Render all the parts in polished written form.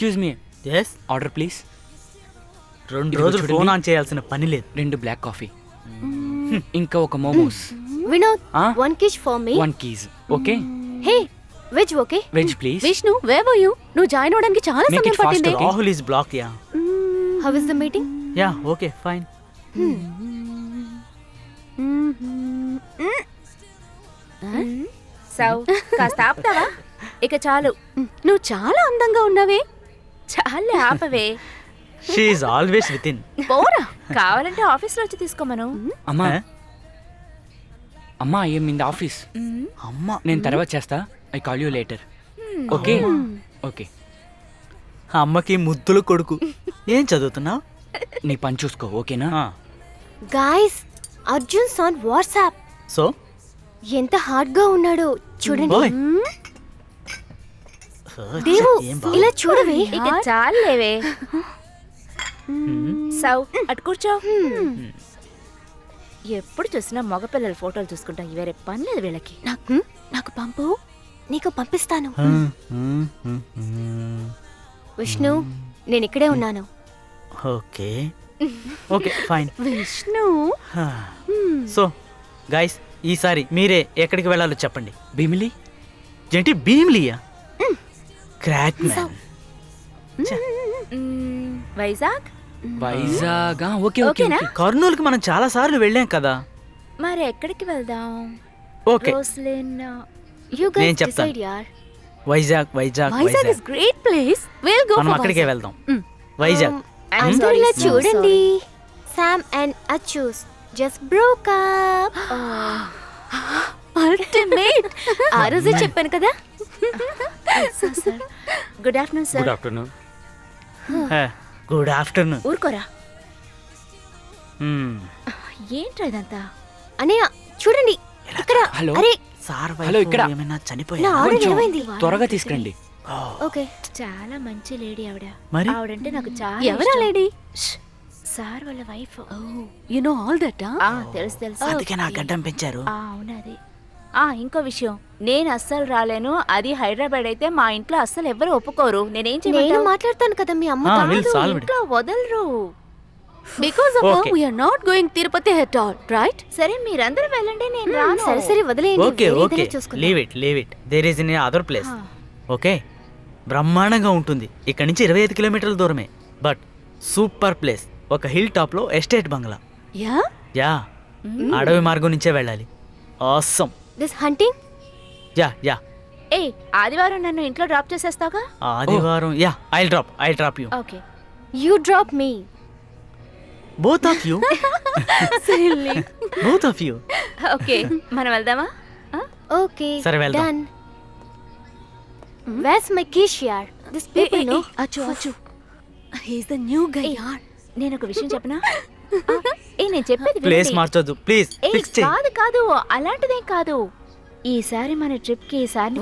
Excuse me, yes order please. 2 రోజులు phone on చేయాల్సిన పని లేదు. 2 బ్లాక్ కాఫీ, ఇంకా ఒక momos. Vinod, one quiche for me. 1 quiche. Okay. Hey, veg okay? Veg please. Vishnu, where were you? నువ్వు join అవడానికి చాలా Make సమయం it fast, పట్టింది. okay? Rahul is black. Yeah How is the meeting? Yeah okay fine. So కాస్త ఆపుతావా? ఇక చాలు, నువ్వు చాలా అందంగా ఉన్నావే. చాలే ఆపవే. She is always with in. పోరా, కావాలంటే ఆఫీస్లో వచ్చి తీసుకోమను. అమ్మా అమ్మా, ఐఎమ్ ఇన్ ద ఆఫీస్. అమ్మ నేను తర్వాత చేస్తా. I call you later. Okay okay. అమ్మకి ముద్దులు కొడుకు. ఏం చదువుతున్నావు? నీ పని చూసుకో, ఓకేనా? Guys, Arjun's on WhatsApp. So ఎంత హార్డ్ గా ఉన్నాడో చూడండి. Boy. దేవు, ఇలా చూడవే. ఇక చాలేవే. సౌ అటు కూర్చో. ఎప్పుడు చూసినా మగపిల్లల ఫోటోలు చూసుకుంటా, వేరే పని లేదు వీళ్ళకి. నాకు పంపు, నీకు పంపిస్తాను. విష్ణు, నేను ఇక్కడే ఉన్నాను. Okay okay fine. Vishnu, so guys, ఈసారి మీరే ఎక్కడికి వెళ్ళాలో చెప్పండి. భీమిలి. ఏంటి భీమ్లియా? Crack man. Vizag. Vizag. Okay okay ఓకేనా? కర్నూలుకి మనం చాలా సార్లు వెళ్ళాం కదా. మరి ఎక్కడికి వెళ్దాం? ఓకే రోస్లిన్. You guys నేను చెప్తాను. decide, yaar. Vizag Vizag Vizag Vizag is great place. Will go మనం ఫర్ అక్కడికే వెళ్దాం. వైజాగ్. అందరూ ఇలా చూడండి. Sam and Achus just broke up. Ultimate. ఆ రోజే చెప్పాను కదా. Good afternoon sir. Good afternoon. Good afternoon. ఊరుకోరా. ఏంట్రా ఇదంతా? అన్నయ్య చూడండి ఇక్కడ. హలో. అరే సార్ హలో, ఇక్కడ. ఏమైనా నా చనిపోయా? ఆర్డర్ ఏమైంది? త్వరగా తీసుకురండి. ఓకే. చాలా మంచి లేడీ ఆవిడ. మరి? ఆవిడంటే నాకు చాలా ఎవరా ఇష్టం. లేడీ? సార్ వాళ్ళ wife. You know all that, huh? తెలుసు తెలుసు. అందుకే నా గడ్డం పెంచారు. అవునది. ఇంకో విషయం, నేను అస్సలు రాలేను. అది హైదరాబాద్ అయితే మా ఇంట్లో అస్సలు ఎవరు ఒప్పుకోరు. నేనేం నేను చేయను? మాట్లాడతాను కదా మీ అమ్మ. will solve it. ఇంట్లో వదలరు. Because of her, Okay. we are not going Tirupati at all, right? సరే మీరందరూ వెళ్ళండి, నేను రాను. సరే సరే వదిలేయండి. ఓకే వేరే ఓకే ఏదైనా చూసుకుందాం. Leave it. There is another place. Okay, బ్రహ్మాండంగా ఉంటుంది. ఇక్కడ నుంచి 25 కిలోమీటర్ల దూరమే. But super place. ఒక హిల్ టాప్ లో ఎస్టేట్ బంగ్లా. Yeah? యా అడవి మార్గం నుంచే వెళ్ళాలి. ఆసమ్. This hunting? యా ఏయ్, ఆదివారం నన్ను ఇంట్లో డ్రాప్ చేసేస్తావుగా? ఆదివారం. Yeah I'll drop you. Okay. You drop me. Both of you. Both of you. Okay, మనం వెళ్దామా? Okay. సరే, వెళ్దాం. Done. Where's my kish, yaar? This people know. అచ్చు. He's the new guy, yaar. నేను ఒక విషయం చెప్పనా? నేను చెప్పేది ప్లేస్ వినండి. మార్చొద్దు ప్లీజ్. ఏయ్, ఫిక్స్ చేయి. కాదు అలాంటిదేం కాదు. ఈసారి మన ట్రిప్ కి ఈసారి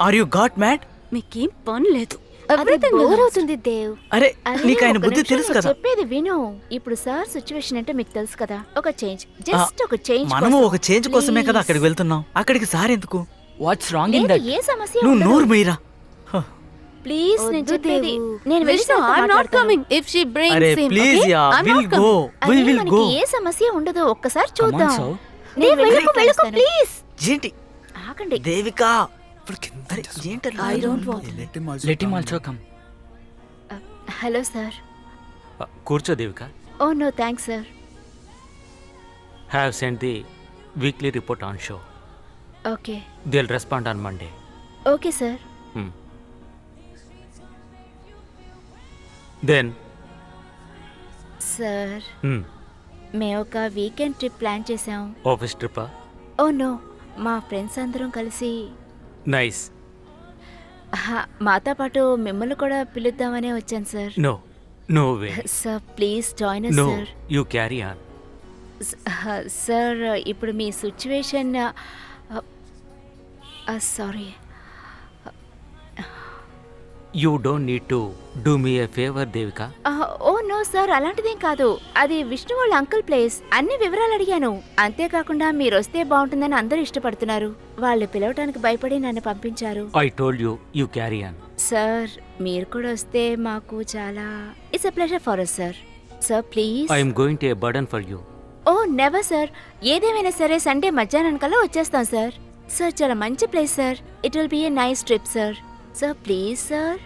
ఆర్ యు గాట్ మ్యాడ్? మీకేం పని లేదు. Everything bore అవుతుంది దేవ్. అరే నీకు ఆయన బుద్ధి తెలుసు కదా. చెప్పేది విను. ఇప్పుడు సార్ సిచ్యువేషన్ అంటే మీకు తెలుసు కదా. ఒక చేంజ్, జస్ట్ ఒక చేంజ్. మనము ఒక చేంజ్ కోసమే కదా అక్కడికి వెళ్తున్నాం. అక్కడికి సార్ ఎందుకు? What's wrong in that? ఏ సమస్య నువ్వు ఉండదు. నోరు మీరా. ప్లీజ్, నేను వద్దు చెప్పేది. దేవు. నేను వెళ్ళి Vishnu, సార్తో I'm not మాట్లాడతాను. coming if she brings అరే him. Please Okay? Yeah I'm will not go. coming. వి అరే, విల్ మనకి గో. ఏ సమస్య ఉండదు. ఒక్కసారి చూద్దాం. Saw. నేను వెళ్ళి వెళ్ళకు మాట్లాడతాను. ప్లీజ్. ఏంటి ఆగండి. దేవిక? అరే ఏంటి? I don't want. Let him also come. Hello sir. కూర్చో Devika. Oh no thanks sir. Have sent the weekly report on show. Okay will respond on Monday. Okay sir. Then sir, మేము ఒక వీకెండ్ ట్రిప్ ప్లాన్ చేసాం. Office ట్రిప్పా? Oh no, మా friends అందరం కలిసి. Nice. మాతో పాటు మిమ్మల్ని కూడా పిలుద్దామనే వచ్చాను sir. No way. Sir please join us no, sir. You carry on. Sir ఇప్పుడు మీ situation sorry. You don't need to do me a favour Devika. Oh no sir, అలాంటిదేం కాదు. అది విష్ణు వాళ్ళ అంకుల్ ప్లేస్. అన్ని వివరాలు అడిగాను. అంతేకాకుండా మీరు వస్తే బాగుంటుందని అందరూ ఇష్టపడుతున్నారు. వాళ్ళు పిలవటానికి భయపడి నన్ను పంపించారు. I told you, you carry on. Sir మీరు కూడా వస్తే మాకు చాలా it's a pleasure for us sir. Sir please. I'm going to a burden for you. Oh never sir. ఏదేమైనా సరే సండే మధ్యాహ్నం కల్లా వచ్చేస్తాం సార్. సార్ చాలా మంచి place sir. It will be a nice trip sir. Sir please sir.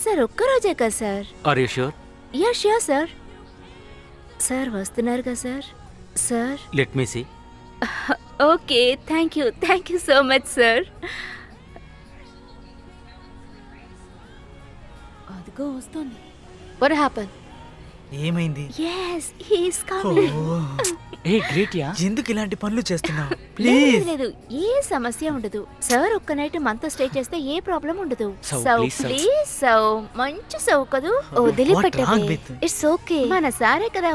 Sir ఒక్కరోజే కదా sir. Are you sure? Yeah sure sir. Sir వస్తున్నారు కదా sir. Sir let me see. Okay thank you so much sir. అదిగో వస్తుంది. What happened? ఏమైంది? yes he is coming. A great yeah. ఎందుకు ఇలాంటి పనులు చేస్తున్నావు? లేదు ప్లీజ్. లేదు ఏ సమస్య ఉండదు సార్. ఒక్క నైట్ మనతో స్టే చేస్తే ఏ ప్రాబ్లం ఉండదు. So, so please, sir. Please so మంచి సో కదూ. wrong with you? It's okay. మన సారే కదా.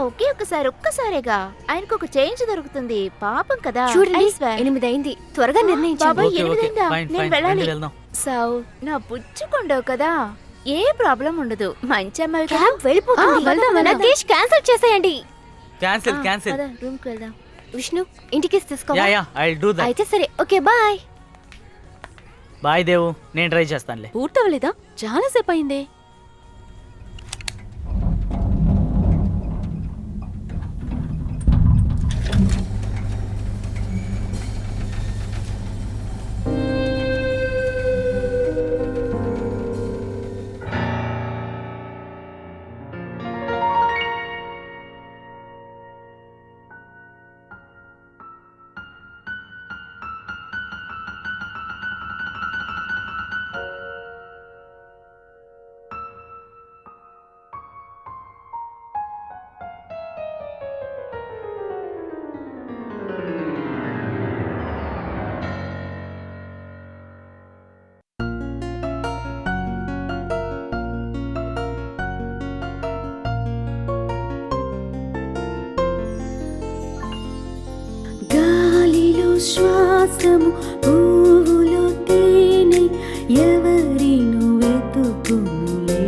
ఒక్కసారేగా ఆయనకు ఒక చేంజ్ దొరుకుతుంది. పాపం కదా. చూడండి I swear. 8 అయింది. త్వరగా నిర్ణయించండి. బాబాయ్ Okay, okay. 8 Fine, నేను fine. వెళ్ళాలి. రండి వెళ్దాం. సో నా బుచ్చుకుండవు కదా. ఏ ప్రాబ్లం ఉండదు. మంచి అమ్మాయి కదా. క్యాబ్ వెళ్ళిపోతుంది. నతీష్ క్యాన్సిల్ చేసేయండి. Cancel cancel. రూమ్ కి వెళ్దాం. విష్ణు ఇంటికి తీసుకోవా? Yeah I do that. అయితే సరే. Okay bye. బాయ్ దేవు, నేను ట్రై చేస్తానులే. పూర్తవలేదా? చాలా సేపు అయిందే. శ్వాసము పువ్వులో తేనె ఎవరిను వెతుకునులే.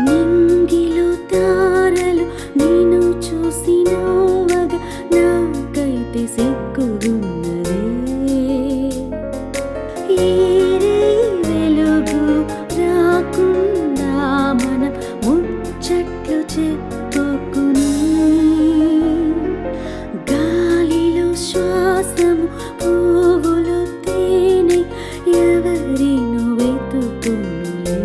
నింగిలో తారలు నిన్ను చూసి నవ్వగా నాకైతే సిగ్గున్నదే. ఏరే వెలుగు రాకుండా మనం ముచ్చట్లు చెప్పుకుని శ్వాసము పువ్వులు తేనె ఎవరిను వెతుకునులే.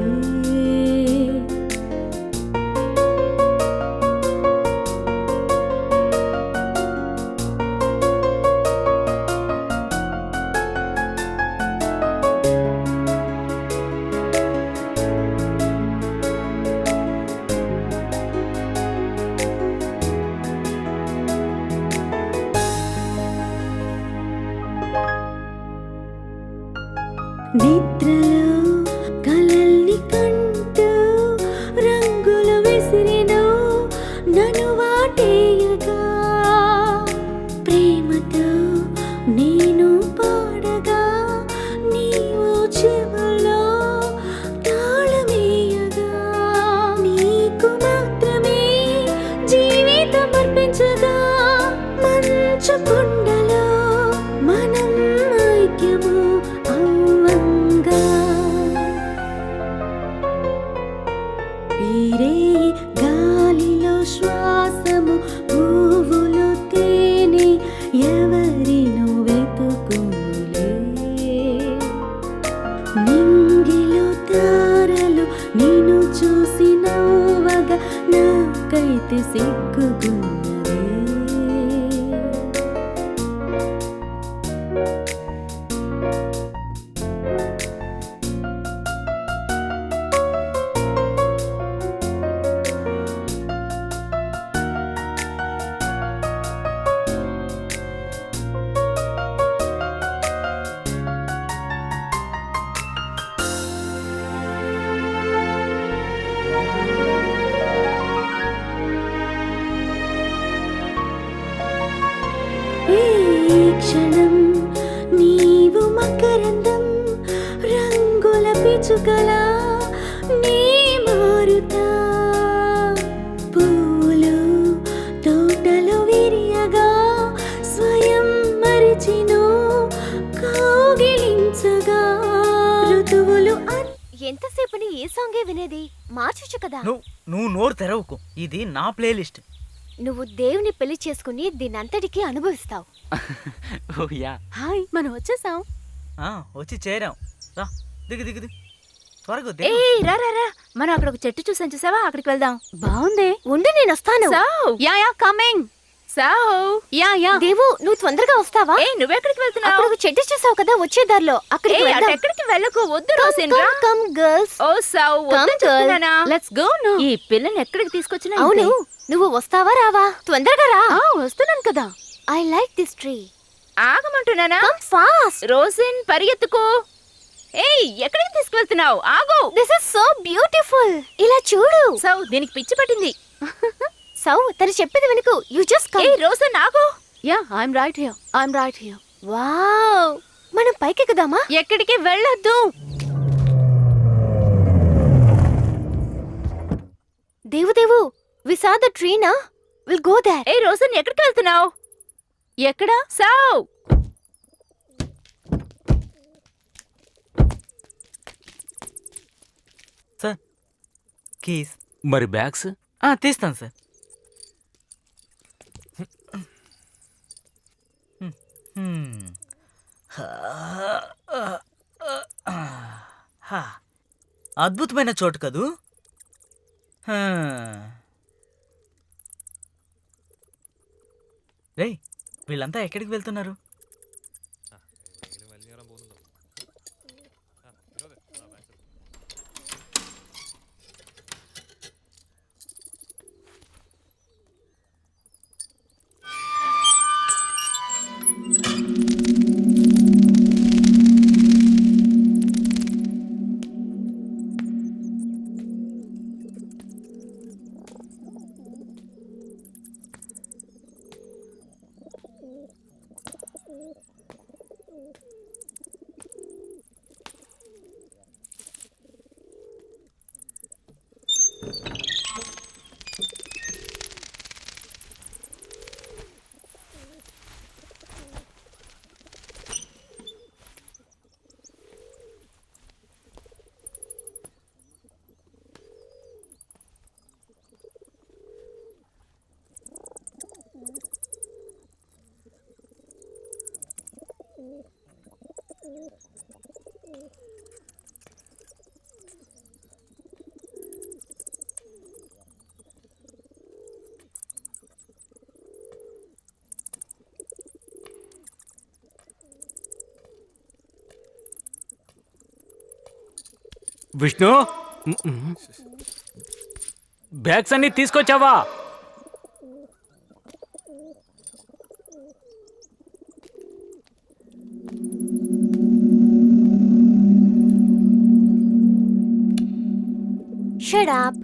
నిద్రలో కలల్ని కంటూ రంగులు విసిరినో నన్ను వాటేయగా ప్రేమతో నేను పాడగా నీవు చెవులో తాళమేయగా నీకు మాత్రమే జీవితం అర్పించగా మంచు కొండలో మనం ఐక్యము అవ్వంగా. ఈరే గాలిలో శ్వాసము పువ్వులు తేనె ఎవరిను వెతుకునులే. నింగిలో తారలు నిన్ను చూసి నవ్వగా నాకైతే సిగ్గుగున్నదే. క్షణం నీవు మకరందం రంగుల పిచుకలా నీ మారుతా పూలు తోటలో విరియగా స్వయం మరిచినో కౌగిలించగా ఋతువులు ఎంతసేపని ఏ సాంగే వినేది? మార్చొచ్చు కదా. నువ్వు నోరు తెరవకు, ఇది నా ప్లేలిస్ట్. నువ్వు దేవుని పెళ్లి చేసుకుని దీనంతటికీ అనుభవిస్తావు. ఓ యా. హాయ్, మనం వచ్చేసాం. వచ్చి చేరాం. రా, దిగు దిగు దిగు. త్వరగా ఏ రా రా రా, మనం అక్కడ ఒక చెట్టు చూసాం, చూసావా? అక్కడికి వెళ్దాం. బాగుంది. ఉండి నేను వస్తాను. Yeah coming. యా దేవు, నువ్వు తొందరగా వస్తావా? ఏ నువ్వెక్కడికి వెళ్తున్నావు? అక్కడ ఒక చెట్టు చూసావు కదా, వచ్చే దారిలో అక్కడికి వెళ్దాం. ఎక్కడికి వెళ్ళకు, వద్దు రోసిన్ రా. Come girls. ఓ సావ్, వద్దు చెప్తున్నానా? Let's go now. ఈ పిల్లని ఎక్కడికి తీసుకొచ్చినా అవును, ఇంతే. నువ్వు వస్తావా రావా? తొందరగా రా. వస్తున్నాను కదా. I like this tree. ఆగమంటున్నానా? Come fast. రోసిన్ పరిగెత్తుకో. ఏయ్ ఎక్కడికి తీసుకువెళ్తున్నావు? ఆగు. This is so beautiful. ఇలా చూడు. సావ్, దీనికి పిచ్చి పట్టింది. సౌ, తను చెప్పేది వినుకు. You just come. ఏయ్ రోసిన్ ఆగు. Yeah I'm right here. Wow, మనం పైకెక్కుదామా? ఎక్కడికి వెళ్ళొద్దు. Devu, we saw the tree నా. Will go there. ఏయ్ రోసిన్ ఎక్కడికి వెళ్తున్నావు? ఎక్కడ? సావ్. Sir, keys. మరి బ్యాగ్స్? తీస్తాను సార్. అద్భుతమైన చోటు కదూ. రేయ్, వీళ్ళంతా ఎక్కడికి వెళ్తున్నారు? విష్ణు, బ్యాగ్స్ అన్ని తీసుకొచ్చావా? Shut up.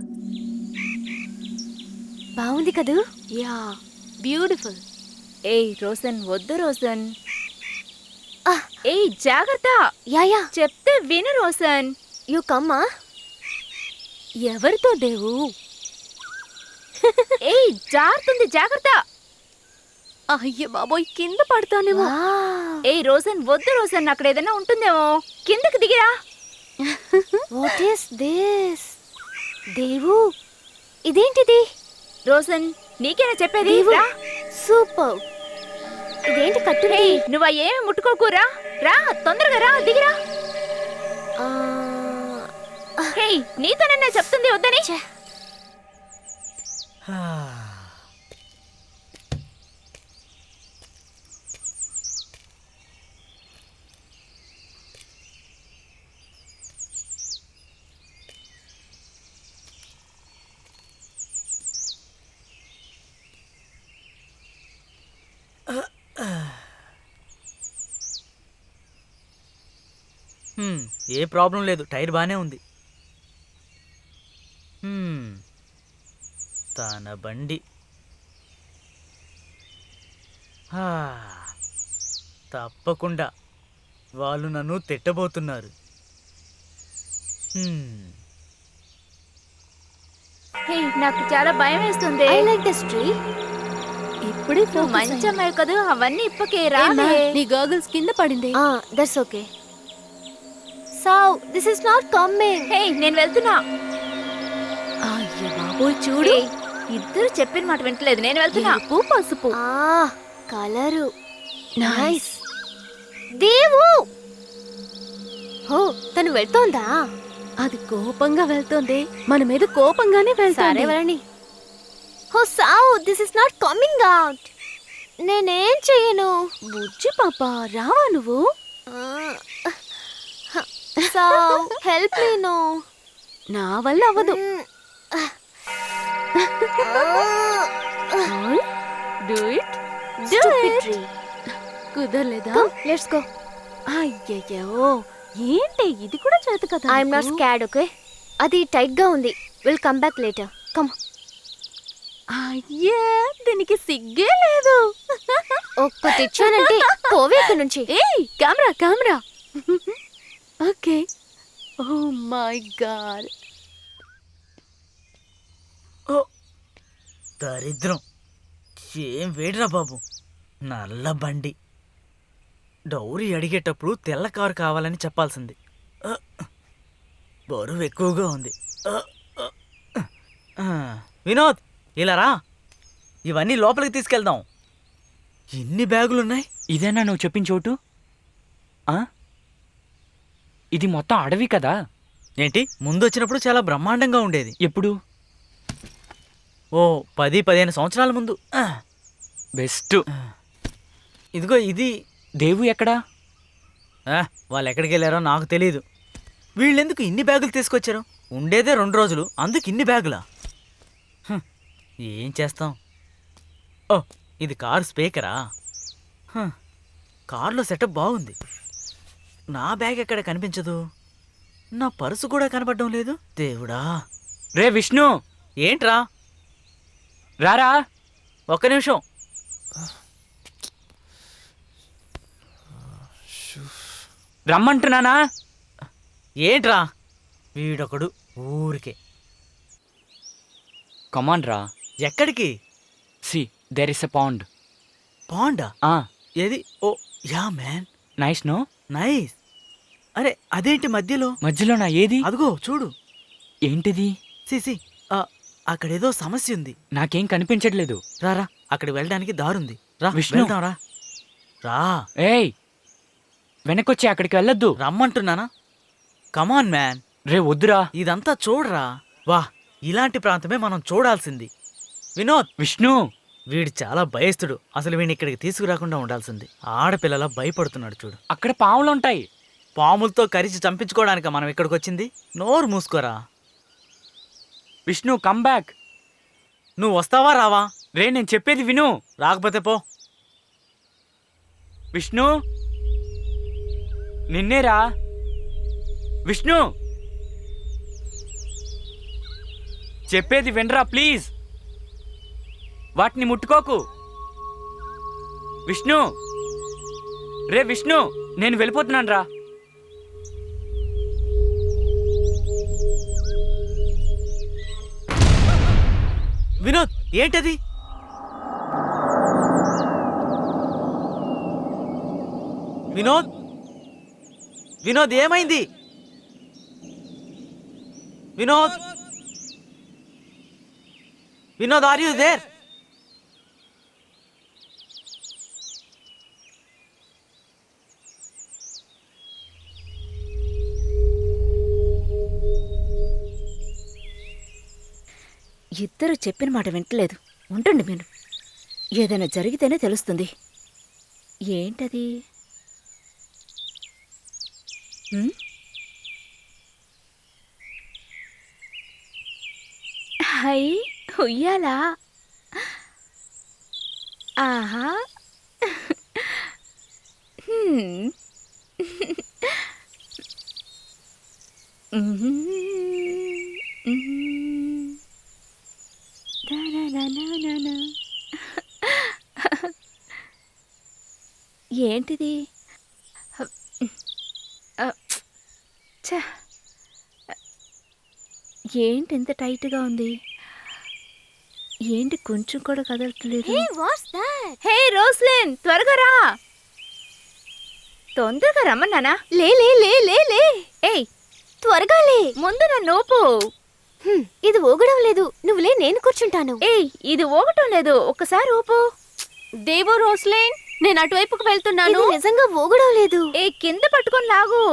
బాగుంది కదూ? Yeah beautiful. ఏయ్ రోసన్, వద్దు రోసన్. Ah. ఏయ్ జాగ్రత్త, యా చెప్తే విను రోసన్. యు కమ్మా. ఎవరితో దేవు? ఏయ్ జారుతుంది, జాగ్రత్త. అయ్య బాబోయ్, కింద పడతానేమో. ఏయ్ రోసన్, వద్దు రోసన్, అక్కడ ఏదైనా ఉంటుందేమో. కిందకి దిగిరా. What is this? దేవు, ఇదేంటిది? రోసన్, నీకేనా చెప్పేది? దేవు, రా. సూపర్. ఇదేంటి కట్టుంది? ఏయ్ నువ్వు ఏమి ముట్టుకోకురా. రా తొందరగా రా, దిగిరా. హేయ్, నీతోనే నేను చెప్తుంది వద్దని. ఏ ప్రాబ్లం లేదు, టైర్ బానే ఉంది. తన బండి. తప్పకుండా వాళ్ళు నన్ను తిట్టబోతున్నారు. హే, నాకు చాలా భయం వేస్తుంది. I like this tree. ఇప్పుడే నువ్వు మంచి అమ్మాయి కదా, అవన్నీ ఇప్పకే రా. నీ గర్గల్స్ కింద పడింది. That's okay. సావ్, this is not coming. Hey నేను వెళ్తున్నా. అయ్య బాబోయ్ చూడు, ఇద్దరు చెప్పిన మాట వింటలేదు. నేను వెళ్తున్నా. ఎరుపు పసుపు. Colour nice. దేవు. ఓ, తను వెళ్తోందా? అది కోపంగా వెళ్తోంది, మన మీద కోపంగానే సరే వెళ్తారే. వెళ్ళని. ఓ సావ్, this is not coming out. నేనేం చెయ్యను? బుజ్జి పాప రావా నువ్వు? సావ్, హెల్ప్ మీ. నో, నా వల్ల అవ్వదు. Do it. కుదరలేదా? Let's go. అయ్యయ్యో, ఏంటి ఇది కూడా చేత కదా. I'm not scared, okay? అది టైట్ గా ఉంది. Will come back later. Come. అయ్యే, దీనికి సిగ్గే లేదు. ఒక్క తెచ్చానంటే పోవే ఇక్కడ నుంచి. ఏయ్ camera camera. Okay. Oh my God. Oh దరిద్రం, ఏం వేడిరా బాబు. నల్ల బండి. డౌరీ అడిగేటప్పుడు తెల్ల కారు కావాలని చెప్పాల్సింది. బరువు ఎక్కువగా ఉంది. వినోద్, ఇలా రా. ఇవన్నీ లోపలికి తీసుకెళ్దాం. ఎన్ని బ్యాగులున్నాయి? ఇదేనా నువ్వు చెప్పిన చోటు? ఆ? ఇది మొత్తం అడవి కదా? ఏంటి, ముందు వచ్చినప్పుడు చాలా బ్రహ్మాండంగా ఉండేది. ఎప్పుడు? ఓ 10-15 సంవత్సరాల ముందు. బెస్ట్. ఇదిగో ఇది. దేవు ఎక్కడా? వాళ్ళు ఎక్కడికి వెళ్ళారో నాకు తెలీదు. వీళ్ళెందుకు ఇన్ని బ్యాగులు తీసుకొచ్చారు? ఉండేదే 2 రోజులు, అందుకు ఇన్ని బ్యాగులా? ఏం చేస్తాం. ఓ, ఇది కారు స్పీకరా? కారులో సెటప్ బాగుంది. నా బ్యాగ్ ఎక్కడ కనిపించదు. నా పర్సు కూడా కనపడడం లేదు. దేవుడా. రే విష్ణు, ఏంట్రా? రారా. ఒక్క నిమిషం. రమ్మంటున్నానా? ఏంట్రా వీడొకడు ఊరికే. కమాన్ రా. ఎక్కడికి? See there is a pond. పాండా? ఏది? Oh yeah man, nice no? Nice. అరే అదేంటి మధ్యలో? మధ్యలోనా? ఏది? అదిగో చూడు. ఏంటిది? సిసి, అక్కడేదో సమస్య ఉంది. నాకేం కనిపించట్లేదు. రారా, అక్కడికి వెళ్ళడానికి దారుంది. రా విష్ణు. వెళ్దాం రా. రా. ఏయ్, వెనకొచ్చి అక్కడికి వెళ్ళొద్దు. రమ్మంటున్నానా? Come on man. రే వద్దురా. ఇదంతా చూడరా. వా, ఇలాంటి ప్రాంతమే మనం చూడాల్సింది. వినోద్, విష్ణు, వీడు చాలా భయస్తుడు. అసలు వీడిని ఇక్కడికి తీసుకురాకుండా ఉండాల్సింది. ఆడపిల్లలా భయపడుతున్నాడు చూడు. అక్కడ పాములుంటాయి. పాములతో కరిచి చంపించుకోవడానిక మనం ఇక్కడికి వచ్చింది? నోరు మూసుకోరా. Vishnu come back. నువ్వు వస్తావా రావా? రే నేను చెప్పేది విను. రాకపోతే పో. విష్ణు, నిన్నేరా. విష్ణు, చెప్పేది వినరా ప్లీజ్. వాటిని ముట్టుకోకు. విష్ణు, రే విష్ణు, నేను వెళ్ళిపోతున్నాను రా. వినోద్, ఏంటది? వినోద్, వినోద్ ఏమైంది? Vinod, Vinod are you there? ఇద్దరు చెప్పిన మాట వింటలేదు. ఉండండి మీరు. ఏదైనా జరిగితేనే తెలుస్తుంది. ఏంటది? హై, ఉయ్యాలా? ఆహా. ఏంటిది? ఏంటి ఇంత టైట్గా ఉంది? ఏంటి కొంచెం కూడా కదలట్లేదు? Hey, what's that? హే రోస్లిన్, త్వరగా రా. తొందరగా రమ్మన్నానా? లే లే లే లే లే ఏయ్ త్వరగా లే. ముందు నన్ను ఊపు. ఇది ఊగడం లేదు. నువ్వులే, నేను కూర్చుంటాను. ఏయ్ ఇది ఊగటం లేదు, ఒక్కసారి ఊపు. దేవో రోస్లేన్, నేను అటువైపుకు వెళ్తున్నాను. ఇది నిజంగా ఊగడం లేదు. ఏ కింద పట్టుకొని లాగు.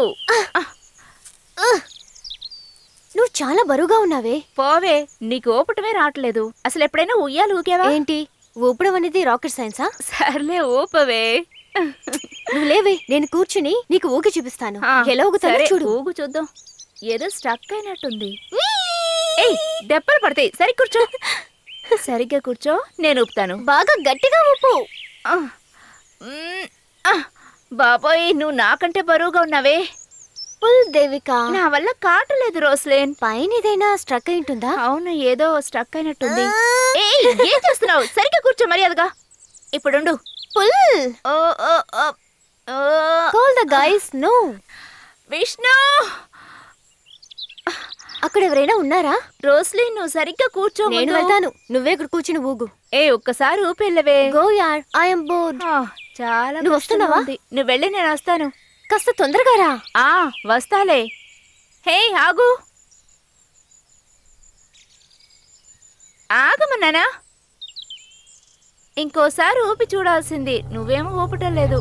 నువ్వు చాలా బరువుగా ఉన్నావే. పోవే, నీకు ఊపటమే రావట్లేదు. అసలు ఎప్పుడైనా ఉయ్యాలు ఊగావా? ఏంటి, ఊపడం అనేది రాకెట్ సైన్సా? సర్లే ఊపవే. నువ్వు లేవే, నేను కూర్చుని నీకు ఊగి చూపిస్తాను. ఆ, ఎలా ఊగుతానో సరే, చూడు. ఊగు చూద్దాం. ఏదో స్టక్ అయినట్టుంది. ఏయ్ దెబ్బలు పడతాయి. సరి కూర్చో. సరిగ్గా కూర్చో, నేను ఊపుతాను. బాగా గట్టిగా ఊపు. ఆ, మ్, ఆ, బాబోయ్ నువ్వు నాకంటే బరువుగా ఉన్నావే. పుల్ దేవిక. నా వల్ల కాటలేదు రోస్లేన్. పైన ఏదైనా స్ట్రక్ అయి ఉంటుందా? అవును, ఏదో స్టక్ అయినట్టుంది. ఏయ్ ఏం చేస్తున్నావు? సరిగ్గా కూర్చో మర్యాదగా. ఇప్పుడుండు. Pull. Oh oh oh oh. Call the guys. No. Vishnu, అక్కడ ఎవరైనా ఉన్నారా? రోస్లిన్ నువ్వు సరిగ్గా కూర్చో. నేను ముందు. వెళ్తాను, నువ్వే ఇక్కడ కూర్చుని ఊగు. ఏ ఒక్కసారి ఊపెళ్ళవే. గో యార్, ఐఎమ్ బోర్డ్. చాలా నువ్వు కష్టంగా వస్తున్నావా? ఉంది. నువ్వు వెళ్ళి నేను వస్తాను. కాస్త తొందరగా రా. ఆ వస్తాలే. హే ఆగు. ఆగమన్నానా? ఇంకోసారి ఊపి చూడాల్సింది. నువ్వేమో ఊపటం లేదు.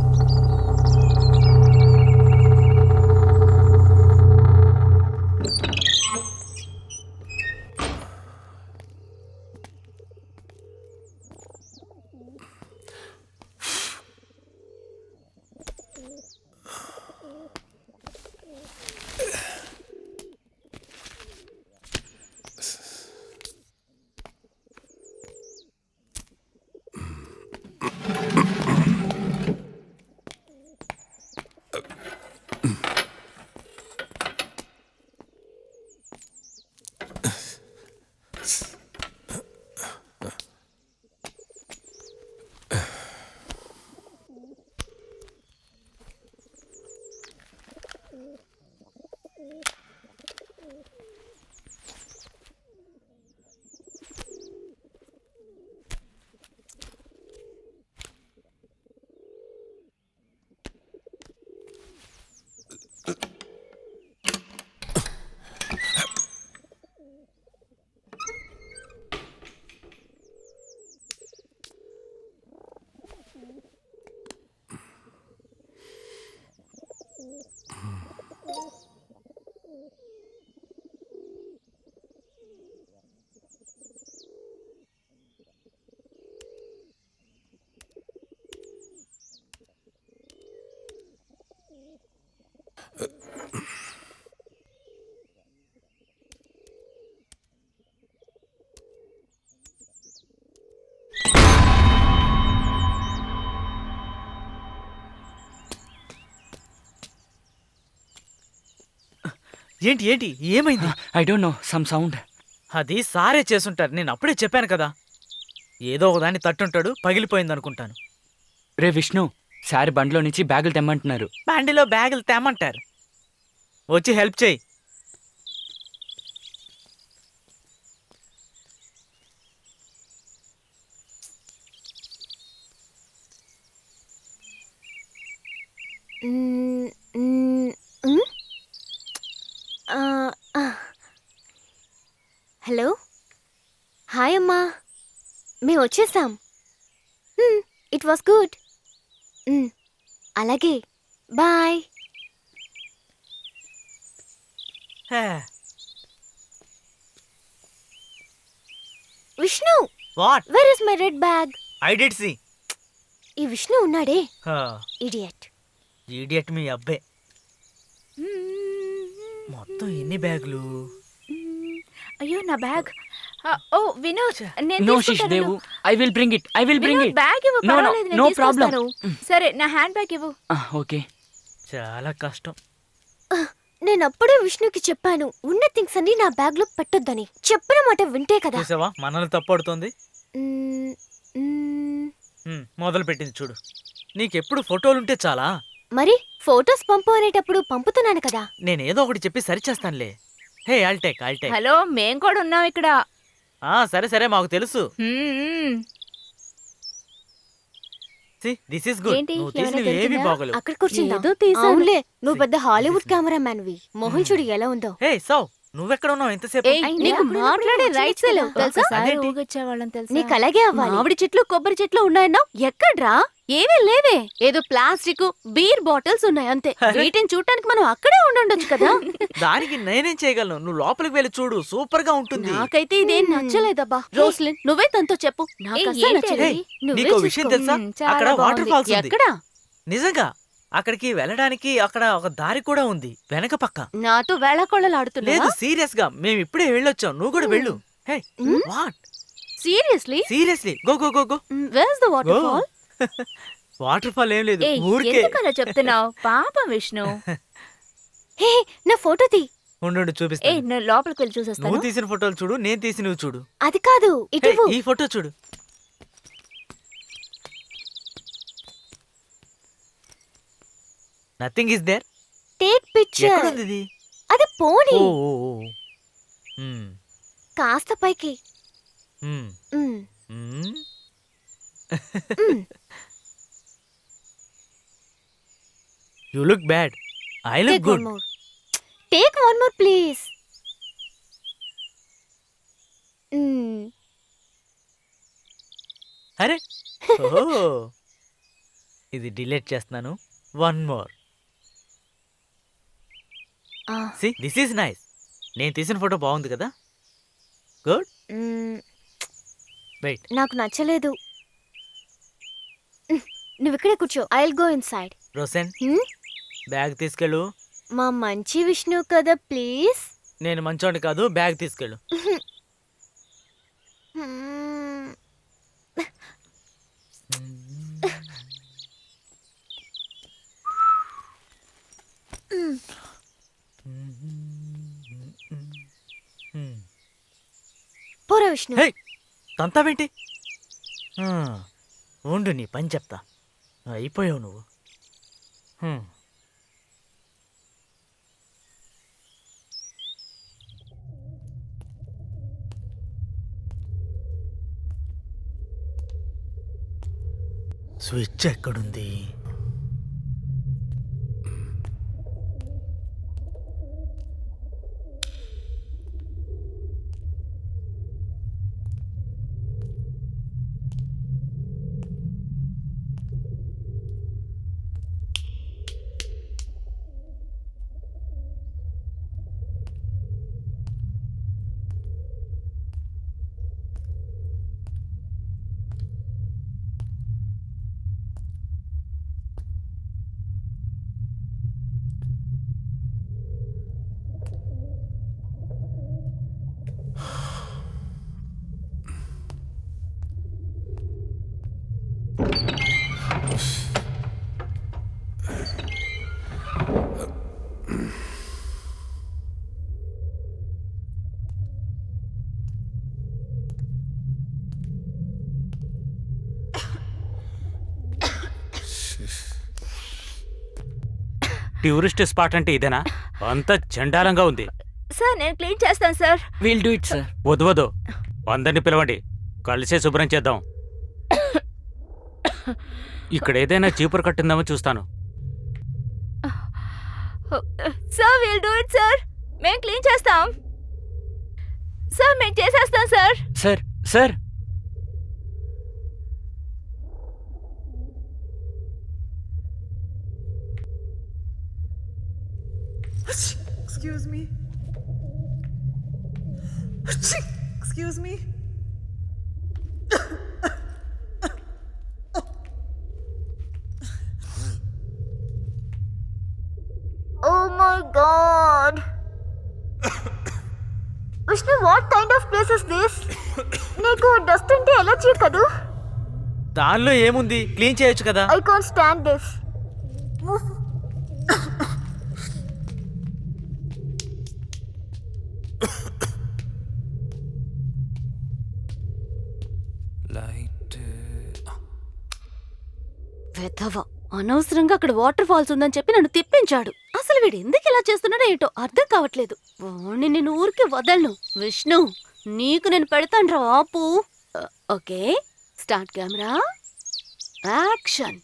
ఏంటి ఏంటి ఏమైంది? I don't know, some sound. అది సారే చేసుంటారు. నేను అప్పుడే చెప్పాను కదా, ఏదో ఒకదాన్ని తట్టుంటాడు, పగిలిపోయింది అనుకుంటాను. రే విష్ణు, సారి బండిలో నుంచి బ్యాగులు తెమ్మంటున్నారు. బండిలో బ్యాగులు తేమంటారు. వచ్చి హెల్ప్ చేయి. హలో, హాయ్ అమ్మా, మేము వచ్చేసాం. It was good. అలాగే, bye. Vishnu, what? Where is my red bag? I did see. ఈ విష్ణు ఉన్నాడే, ఇడియట్. ఈడియట్ మీ అబ్బే. మొత్తం ఎన్ని బ్యాగులు? అయ్యో నా బ్యాగ్. ఓ వినోద్, నేను నో శిష్ దేవు, I will bring it. Vinod bag ఇవ్వు. No, no, పర్వాలేదు, నేను no problem. తీసుకొస్తాను. సరే నా హ్యాండ్ బ్యాగ్ ఇవ్వు. ఓకే. చాలా కష్టం. నేను అప్పుడే విష్ణుకి చెప్పాను, ఉన్న థింగ్స్ అన్ని నా బ్యాగ్ లో పెట్టొద్దని. చెప్పిన మాట వింటే కదా. చూసావా మనల్ని తప్పడుతోంది. మ్మ్, మ్మ్. మొదలు పెట్టింది చూడు. నీకెప్పుడు ఫోటోలుంటే చాలా. మరి ఫోటోస్ పంపు అనేటప్పుడు పంపుతున్నాను కదా. నేనేదో ఒకటి చెప్పి సరిచేస్తానులే. హే ఐల్ టేక్. హలో, మేం కూడా ఉన్నాం ఇక్కడ. సరే సరే, మాకు తెలుసు. This is good. ఏంటి, నువ్వు ఏమైనా తీసినవి ఏవి దొరికిందా? బాగోలేవు. అక్కడ కూర్చుందా ఏదో తీసాను. అవునులే నువ్వు పెద్ద హాలీవుడ్ కెమెరామ్యాన్వి మొహం చూడు ఎలా ఉందో. హే సో నువ్వెక్కడ ఉన్నావు ఎంతసేపు? ఏయ్, నీకు మాట్లాడే రైట్స్ లేవు తెలుసా? ఒకసారి అదేంటి? ఊగొచ్చేవాళ్ళం తెలుసా? నీకు అలాగే అవ్వాలి. మామిడి చెట్లు కొబ్బరి చెట్లు ఉన్నాయన్నావు ఎక్కడ్రా? ఏమీ లేవే, ఏదో ప్లాస్టిక్ బీర్ బాటిల్స్ ఉన్నాయి అంతే. వీటిని చూడటానికి మనం అక్కడే ఉండొచ్చు కదా. దానికి నేనేం చేయగలను? నువ్వు లోపలికి వెళ్ళి చూడు, సూపర్ గా ఉంటుంది. నాకైతే ఇదేం నచ్చలేదబ్బా. రోస్లిన్ నువ్వే తనతో చెప్పు, నాకు ఏయ్, అస్సలు ఏంటి నచ్చలేదు. హే, నువ్వే నీకో చూసుకో. విషయం తెలుసా? చాలా అక్కడ వాటర్ బాగుంది. ఫాల్స్ ఉంది. ఎక్కడా? నిజంగా అక్కడికి వెళ్ళడానికి అక్కడ ఒక దారి కూడా ఉంది వెనక పక్క. నాతో వేళాకోళలాడుతున్నా? లేదు సీరియస్ గా మేము ఇప్పుడే వెళ్ళొచ్చాం, నువ్వు కూడా వెళ్ళు. Hey what? Seriously? Seriously go go go go. Where's the waterfall? Waterfall ఏం లేదు, ఏయ్, ఊరికే. ఎందుకలా చెప్తున్నావు? పాపం విష్ణు. హే నా ఫోటో తీ. ఉండు ఏ చూపిస్తా. నేను లోపలికి వెళ్ళి చూసేస్తాను. నువ్వు తీసిన ఫోటోలు చూడు, నేను తీసి నువ్వు చూడు. అది కాదు హే, ఇటు ఈ ఫోటో చూడు. Nothing is there. Take picture. ఎక్కడుంది ఇది? అది పోనీ ఓ ఓ ఓ. మ్మ్, కాస్త పైకి. మ్మ్, మ్, మ్మ్. మ్. You look bad. I look Take good. one more. Take one more, please. అరే ఓ ఇది డిలీట్ చేస్తున్నాను. One more. See this is nice. నేను తీసిన ఫోటో బాగుంది కదా? గుడ్. వెయిట్. నాకు నచ్చలేదు. నువ్వు ఇక్కడే కూర్చో. I will go inside. Roshan bag తీసుకెళ్ళు. మా మంచి విష్ణు కదా ప్లీజ్. నేను మంచోండి కాదు, బ్యాగ్ తీసుకెళ్ళు. పోరా విష్ణు. హే తంతావేంటి? ఉండు నీ పని చెప్తా. అయిపోయావు నువ్వు. హ్మ్. స్విచ్ ఎక్కడుంది? టూరిస్ట్ స్పాట్ అంటే ఇదేనా? అంత చండాలంగా ఉంది. సార్ నేను క్లీన్ చేస్తాను sir. Will do it sir. వద్దు వద్దు, అందరిని పిలవండి, కలిసే శుభ్రం చేద్దాం. ఇక్కడ ఏదైనా చీపురు కట్టిందామో చూస్తాను. Sir will do it sir. మేము క్లీన్ చేస్తాం సార్. మేము చేసేస్తాం sir. Sir sir Excuse me. Excuse me. Oh my god. Vishnu what kind of place is this? నీకు డస్ట్ అంటే ఎలర్జీ కదూ? దానిలో ఏముంది, క్లీన్ చేయొచ్చు కదా. I can't stand this. వెధవ అనవసరంగా అక్కడ వాటర్ ఫాల్స్ ఉందని చెప్పి నన్ను తిప్పించాడు. అసలు వీడు ఎందుకు ఇలా చేస్తున్నాడో ఏంటో అర్థం కావట్లేదు. వాణ్ణి నేను ఊరికే వదలను. విష్ణు నీకు నేను పెడతాను రా, ఆపు. Okay start camera action.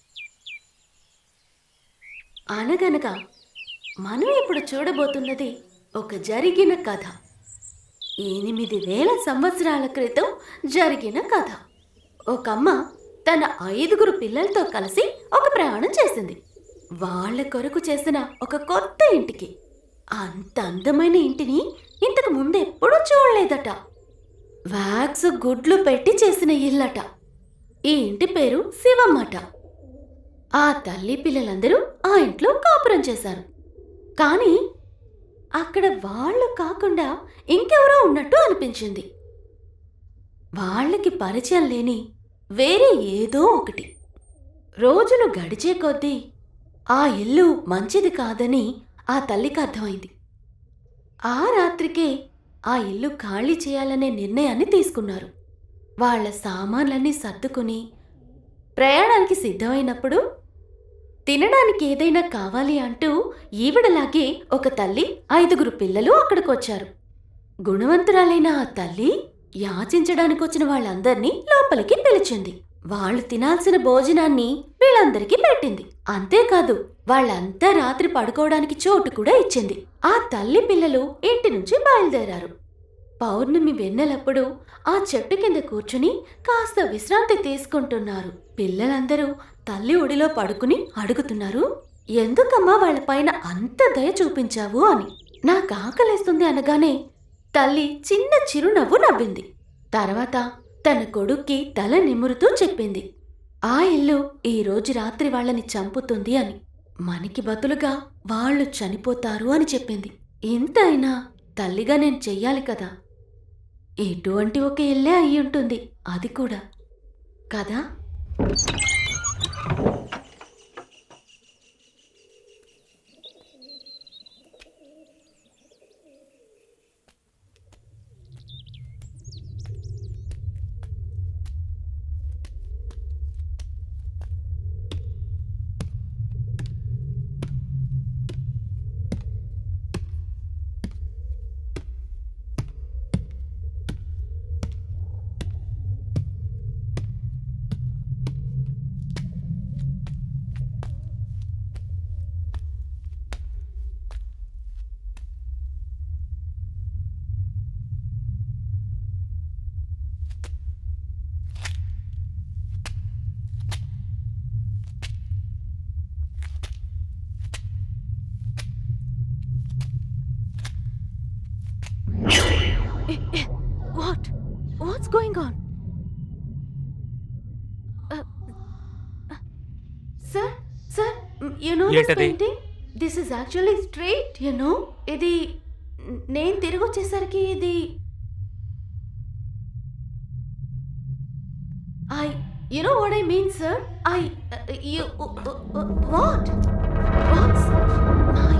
అనగనగా మనం ఇప్పుడు చూడబోతున్నది ఒక జరిగిన కథ. 8000 సంవత్సరాల క్రితం జరిగిన కథ. ఒక అమ్మ తన 5 పిల్లలతో కలిసి ఒక ప్రయాణం చేసింది. వాళ్ళ కొరకు చేసిన ఒక కొత్త ఇంటికి. అంత అందమైన ఇంటిని ఇంతకు ముందు ఎప్పుడూ చూడలేదట. వ్యాక్స్ గుడ్లు పెట్టి చేసిన ఇల్లట. ఈ ఇంటి పేరు శివమ్మట. ఆ తల్లి పిల్లలందరూ ఆ ఇంట్లో కాపురం చేశారు. కానీ అక్కడ వాళ్ళు కాకుండా ఇంకెవరో ఉన్నట్టు అనిపించింది. వాళ్ళకి పరిచయం లేని వేరే ఏదో ఒకటి. రోజులు గడిచే కొద్దీ ఆ ఇల్లు మంచిది కాదని ఆ తల్లికి అర్థమైంది. ఆ రాత్రికే ఆ ఇల్లు ఖాళీ చేయాలనే నిర్ణయాన్ని తీసుకున్నారు. వాళ్ళ సామాన్లన్నీ సర్దుకుని ప్రయాణానికి సిద్ధమైనప్పుడు తినడానికి ఏదైనా కావాలి అంటూ ఈవిడలాగే ఒక తల్లి 5 పిల్లలు అక్కడికొచ్చారు. గుణవంతురాలైన ఆ తల్లి యాచించడానికి వచ్చిన వాళ్ళందర్నీ లోపలికి పిలిచింది. వాళ్ళు తినాల్సిన భోజనాన్ని వీళ్ళందరికీ పెట్టింది. అంతేకాదు వాళ్ళంతా రాత్రి పడుకోవడానికి చోటు కూడా ఇచ్చింది. ఆ తల్లి పిల్లలు ఇంటి నుంచి బయలుదేరారు. పౌర్ణమి వెన్నెలప్పుడు ఆ చెట్టు కింద కూర్చుని కాస్త విశ్రాంతి తీసుకుంటున్నారు. పిల్లలందరూ తల్లి ఒడిలో పడుకుని అడుగుతున్నారు, ఎందుకమ్మా వాళ్ళపైన అంత దయ చూపించావు అని. నాకు ఆకలేస్తుంది అనగానే తల్లి చిన్న చిరునవ్వు నవ్వింది. తర్వాత తన కొడుక్కి తల నిమురుతూ చెప్పింది, ఆ ఇల్లు ఈ రోజు రాత్రి వాళ్ళని చంపుతుంది అని. మనకి బదులుగా వాళ్ళు చనిపోతారు అని చెప్పింది. ఇంత అయినా తల్లిగా నేను చెయ్యాలి కదా. ఎటువంటి ఒక ఇల్లే అయి ఉంటుంది అది కూడా కదా. What's going on? Sir, you know this ఏంటది? painting? This is actually straight, you know. ఇది నేను తిరిగి వచ్చేసరికి ఇది you know what I mean, sir? What? What's my...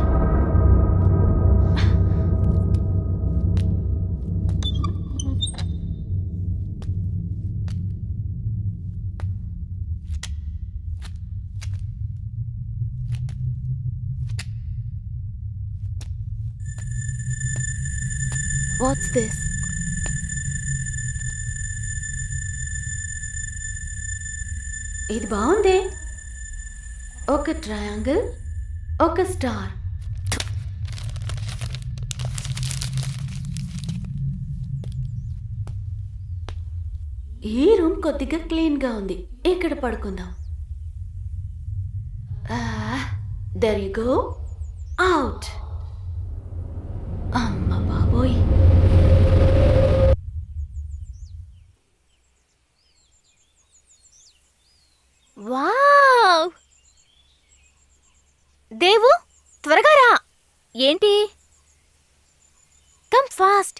What's this? ఇది బాగుందే. ఒక ట్రయాంగిల్, ఒక స్టార్. ఈ రూమ్ కొద్దిగా క్లీన్గా ఉంది. ఇక్కడ పడుకుందాం. There you go. Out. అమ్మ బాబోయ్. వావ్! దేవు, త్వరగా రా. ఏంటి? Come fast.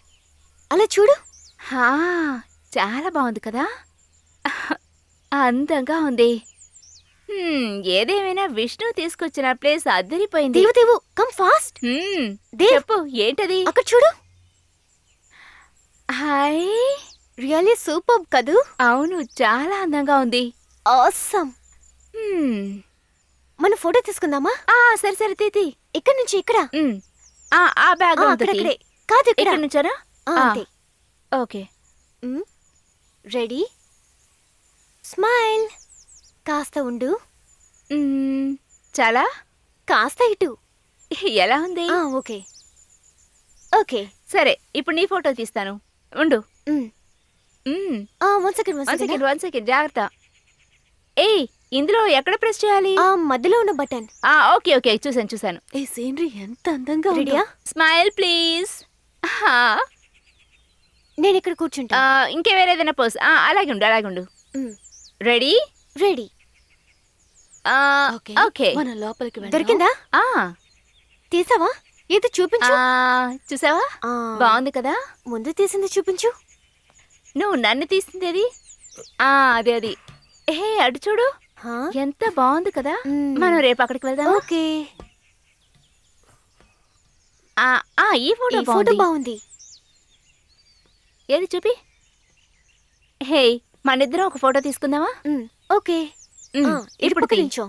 అలా చూడు. హా, చాలా బాగుంది కదా. అందంగా ఉంది. ఏదేమైనా విష్ణు తీసుకొచ్చిన ప్లేస్ అద్దరిపోయింది. దేవు కమ్ ఫాస్ట్. దేవ్. చెప్పు, ఏంటది? అక్కడ చూడు. హాయ్. రియల్లీ సూపర్ కదూ. అవును, చాలా అందంగా ఉంది. ఆసమ్. మనం ఫోటో తీసుకుందామా? సరే సరే తీతి. ఇక్కడ నుంచి ఇక్కడ. ఆ బ్యాగ్ అక్కడే కాదు, ఇక్కడ నుంచారా? అంతే. ఓకే. Ready, smile. కాస్త ఉండు. చాలా కాస్త ఇటు. ఎలా ఉంది? Okay okay. సరే ఇప్పుడు నీ ఫోటో తీస్తాను. ఉండు. మ్. 1 సెకండ్ 1 సెకండ్ 1 సెకండ్ జాగ్రత్త. ఏయ్ ఇందులో ఎక్కడ ప్రెస్ చేయాలి? మధ్యలో ఉన్న బటన్. ఓకే ఓకే చూసాను. ఏ సీనరీ ఎంత అందంగా ఉందో. రెడీయా? Smile please. నేను ఇక్కడ కూర్చుంటా. ఇంకే వేరే ఏదైనా పోస్. అలాగే ఉండు. రెడీ? రెడీ. ఓకే. మన లోపలికి వెళ్దాం. దొరికిందా? తీసావా? ఏది చూపించు. చూసావా? ఆ, బాగుంది కదా? ముందు తీసింది చూపించు. నువ్వు నన్ను తీసింది అది. ఏ అటు చూడు, ఎంత బాగుంది కదా. మనం రేపు అక్కడికి వెళ్దాం. ఓకే. ఈ ఫోటో ఈ ఫోటో బాగుంది. ఏది చూపి. హే మనిద్దరం ఒక ఫోటో తీసుకుందామా? ఓకే. ఇప్పుడు తీ. నించో.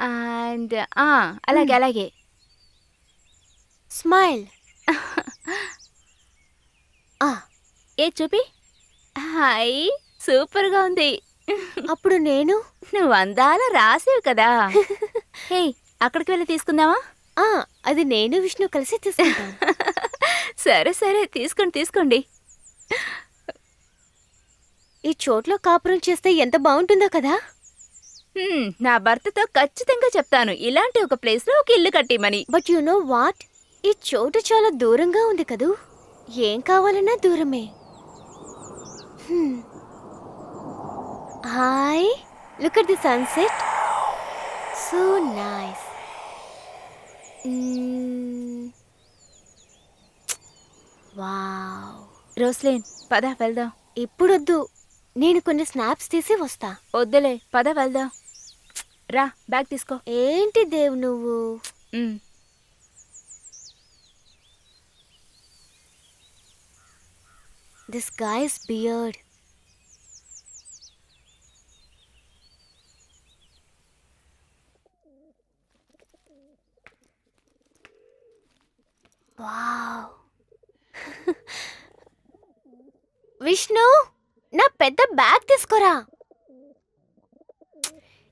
అండ్ అలాగే స్మైల్. ఏది చూపి. హాయ్ సూపర్ గా ఉంది. అప్పుడు నేను. నువ్వు అందాల రాసేవి కదా. హే అక్కడికి వెళ్ళి తీసుకుందామా? అది నేను విష్ణు కలిసి తీసుకుంటాం. సరే తీసుకోండి. ఈ చోట్లో కాపురం చేస్తే ఎంత బాగుంటుందో కదా. నా భర్తతో ఖచ్చితంగా చెప్తాను ఇలాంటి ఒక ప్లేస్ లో ఒక ఇల్లు కట్టిమని. బట్ యు నో వాట్, ఈ చోటు చాలా దూరంగా ఉంది కదూ. ఏం కావాలన్నా దూరమే. Hi, look at the sunset. So nice. Wow. Roslin పద వెళ్దాం. ఇప్పుడొద్దు, నేను కొన్ని స్నాప్స్ తీసి వస్తా. వద్దులే పద వెళ్దాం. రా బ్యాగ్ తీసుకో. ఏంటి దేవ్ నువ్వు. This guy's beard. Wow. Vishnu, నా పెద్ద బ్యాగ్ తీసుకోరా.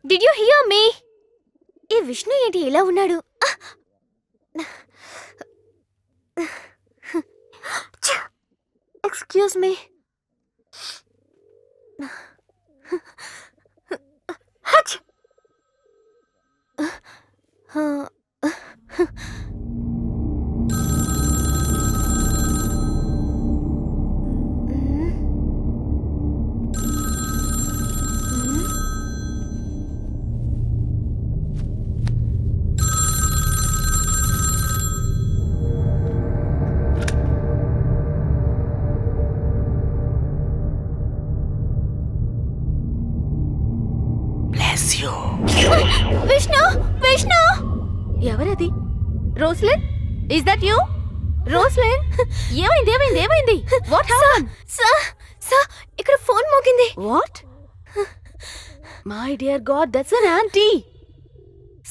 Did you hear me? ఈ విష్ణు ఏంటి ఇలా ఉన్నాడు? Excuse me. విష్ణు విష్ణు. ఎవరది? Roslin is that you? Roslin ఏమైంది? What happen? సార్ ఇక్కడ ఫోన్ మోగింది. What? My dear God, that's an aunty.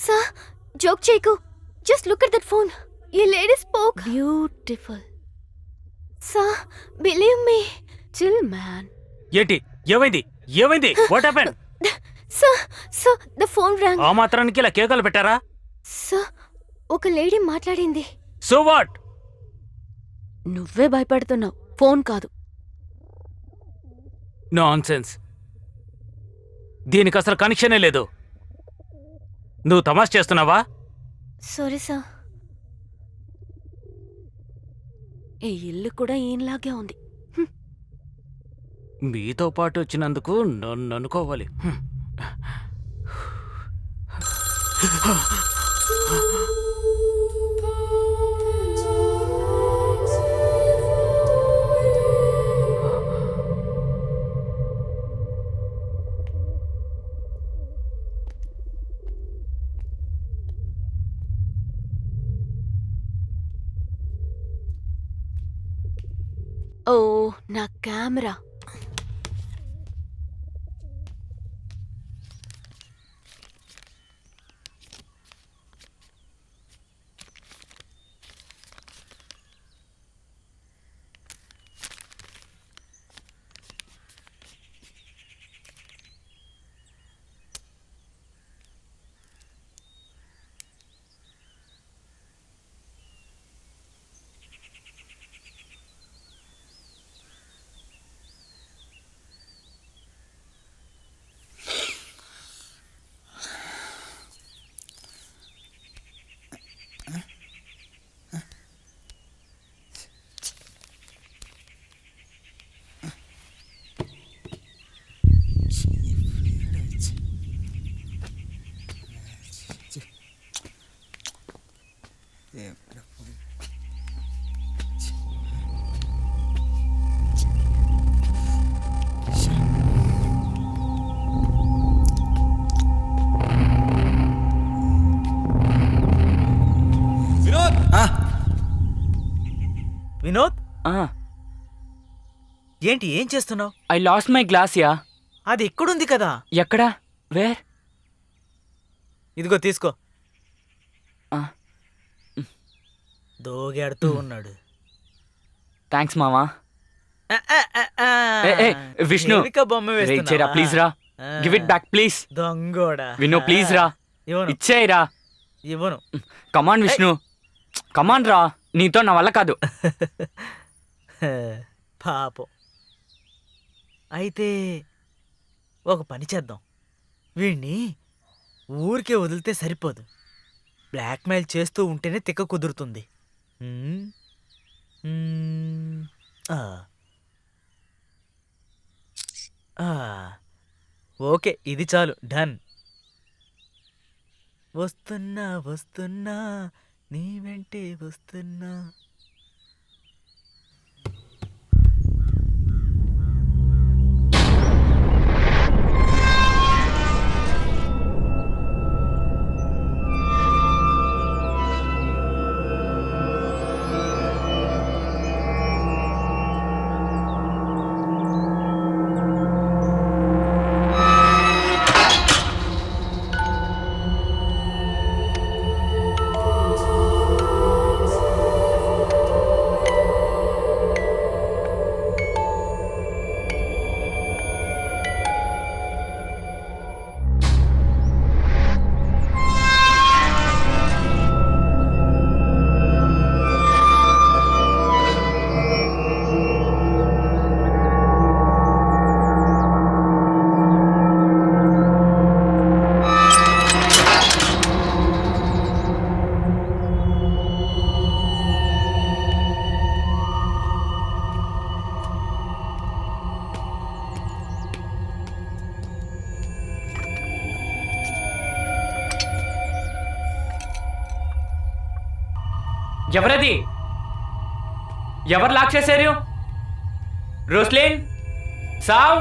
Sir joke చేయకు. Just look at that phone. ఈ lady spoke. Beautiful. Sir believe me. Chill man. ఏంటి ఏమైంది what happen? Sir the phone wrong. ఆ మాత్రానికి ఇలా కేకలు పెట్టారా? సార్ ఒక లేడీ మాట్లాడింది. So what? నువ్వే భయపడుతున్నావు, ఫోన్ కాదు. నాన్సెన్స్. దీనికి అసలు కనెక్షనే లేదు. నువ్వు తమాష్ చేస్తున్నావా? Sorry sir. ఈ ఇల్లు కూడా ఈయనలాగే ఉంది. మీతో పాటు వచ్చినందుకు నన్ను అనుకోవాలి. ఓ నా కెమెరా. ఏంటి ఏం చేస్తున్నావు? I lost my glass yeah. అది ఎక్కడుంది కదా. ఎక్కడా? వేర్? ఇదిగో తీసుకో. ఆ. దోగాడుతూ ఉన్నాడు. థ్యాంక్స్ మామా. విష్ణు దేవిక బొమ్మ ఇచ్చేరా ప్లీజ్ రా. Give it back please. దొంగోడా. విను ప్లీజ్ రా. ఇవ్వను. ఇచ్చేయరా. ఇవ్వను. కమాన్ విష్ణు, కమాన్ రా. నీతో నా వల్ల కాదు. పాపం. అయితే ఒక పని చేద్దాం. వీణ్ణి ఊరికే వదిలితే సరిపోదు. బ్లాక్మెయిల్ చేస్తూ ఉంటేనే తిక్క కుదురుతుంది. హ్మ్? ఆ. ఆ. ఓకే, ఇది చాలు. డన్. వస్తున్నా వస్తున్నా నీ వెంటే వస్తున్నా. ఎవరది? ఎవరు లాక్ చేశారు? రోస్లిన్, సావ్.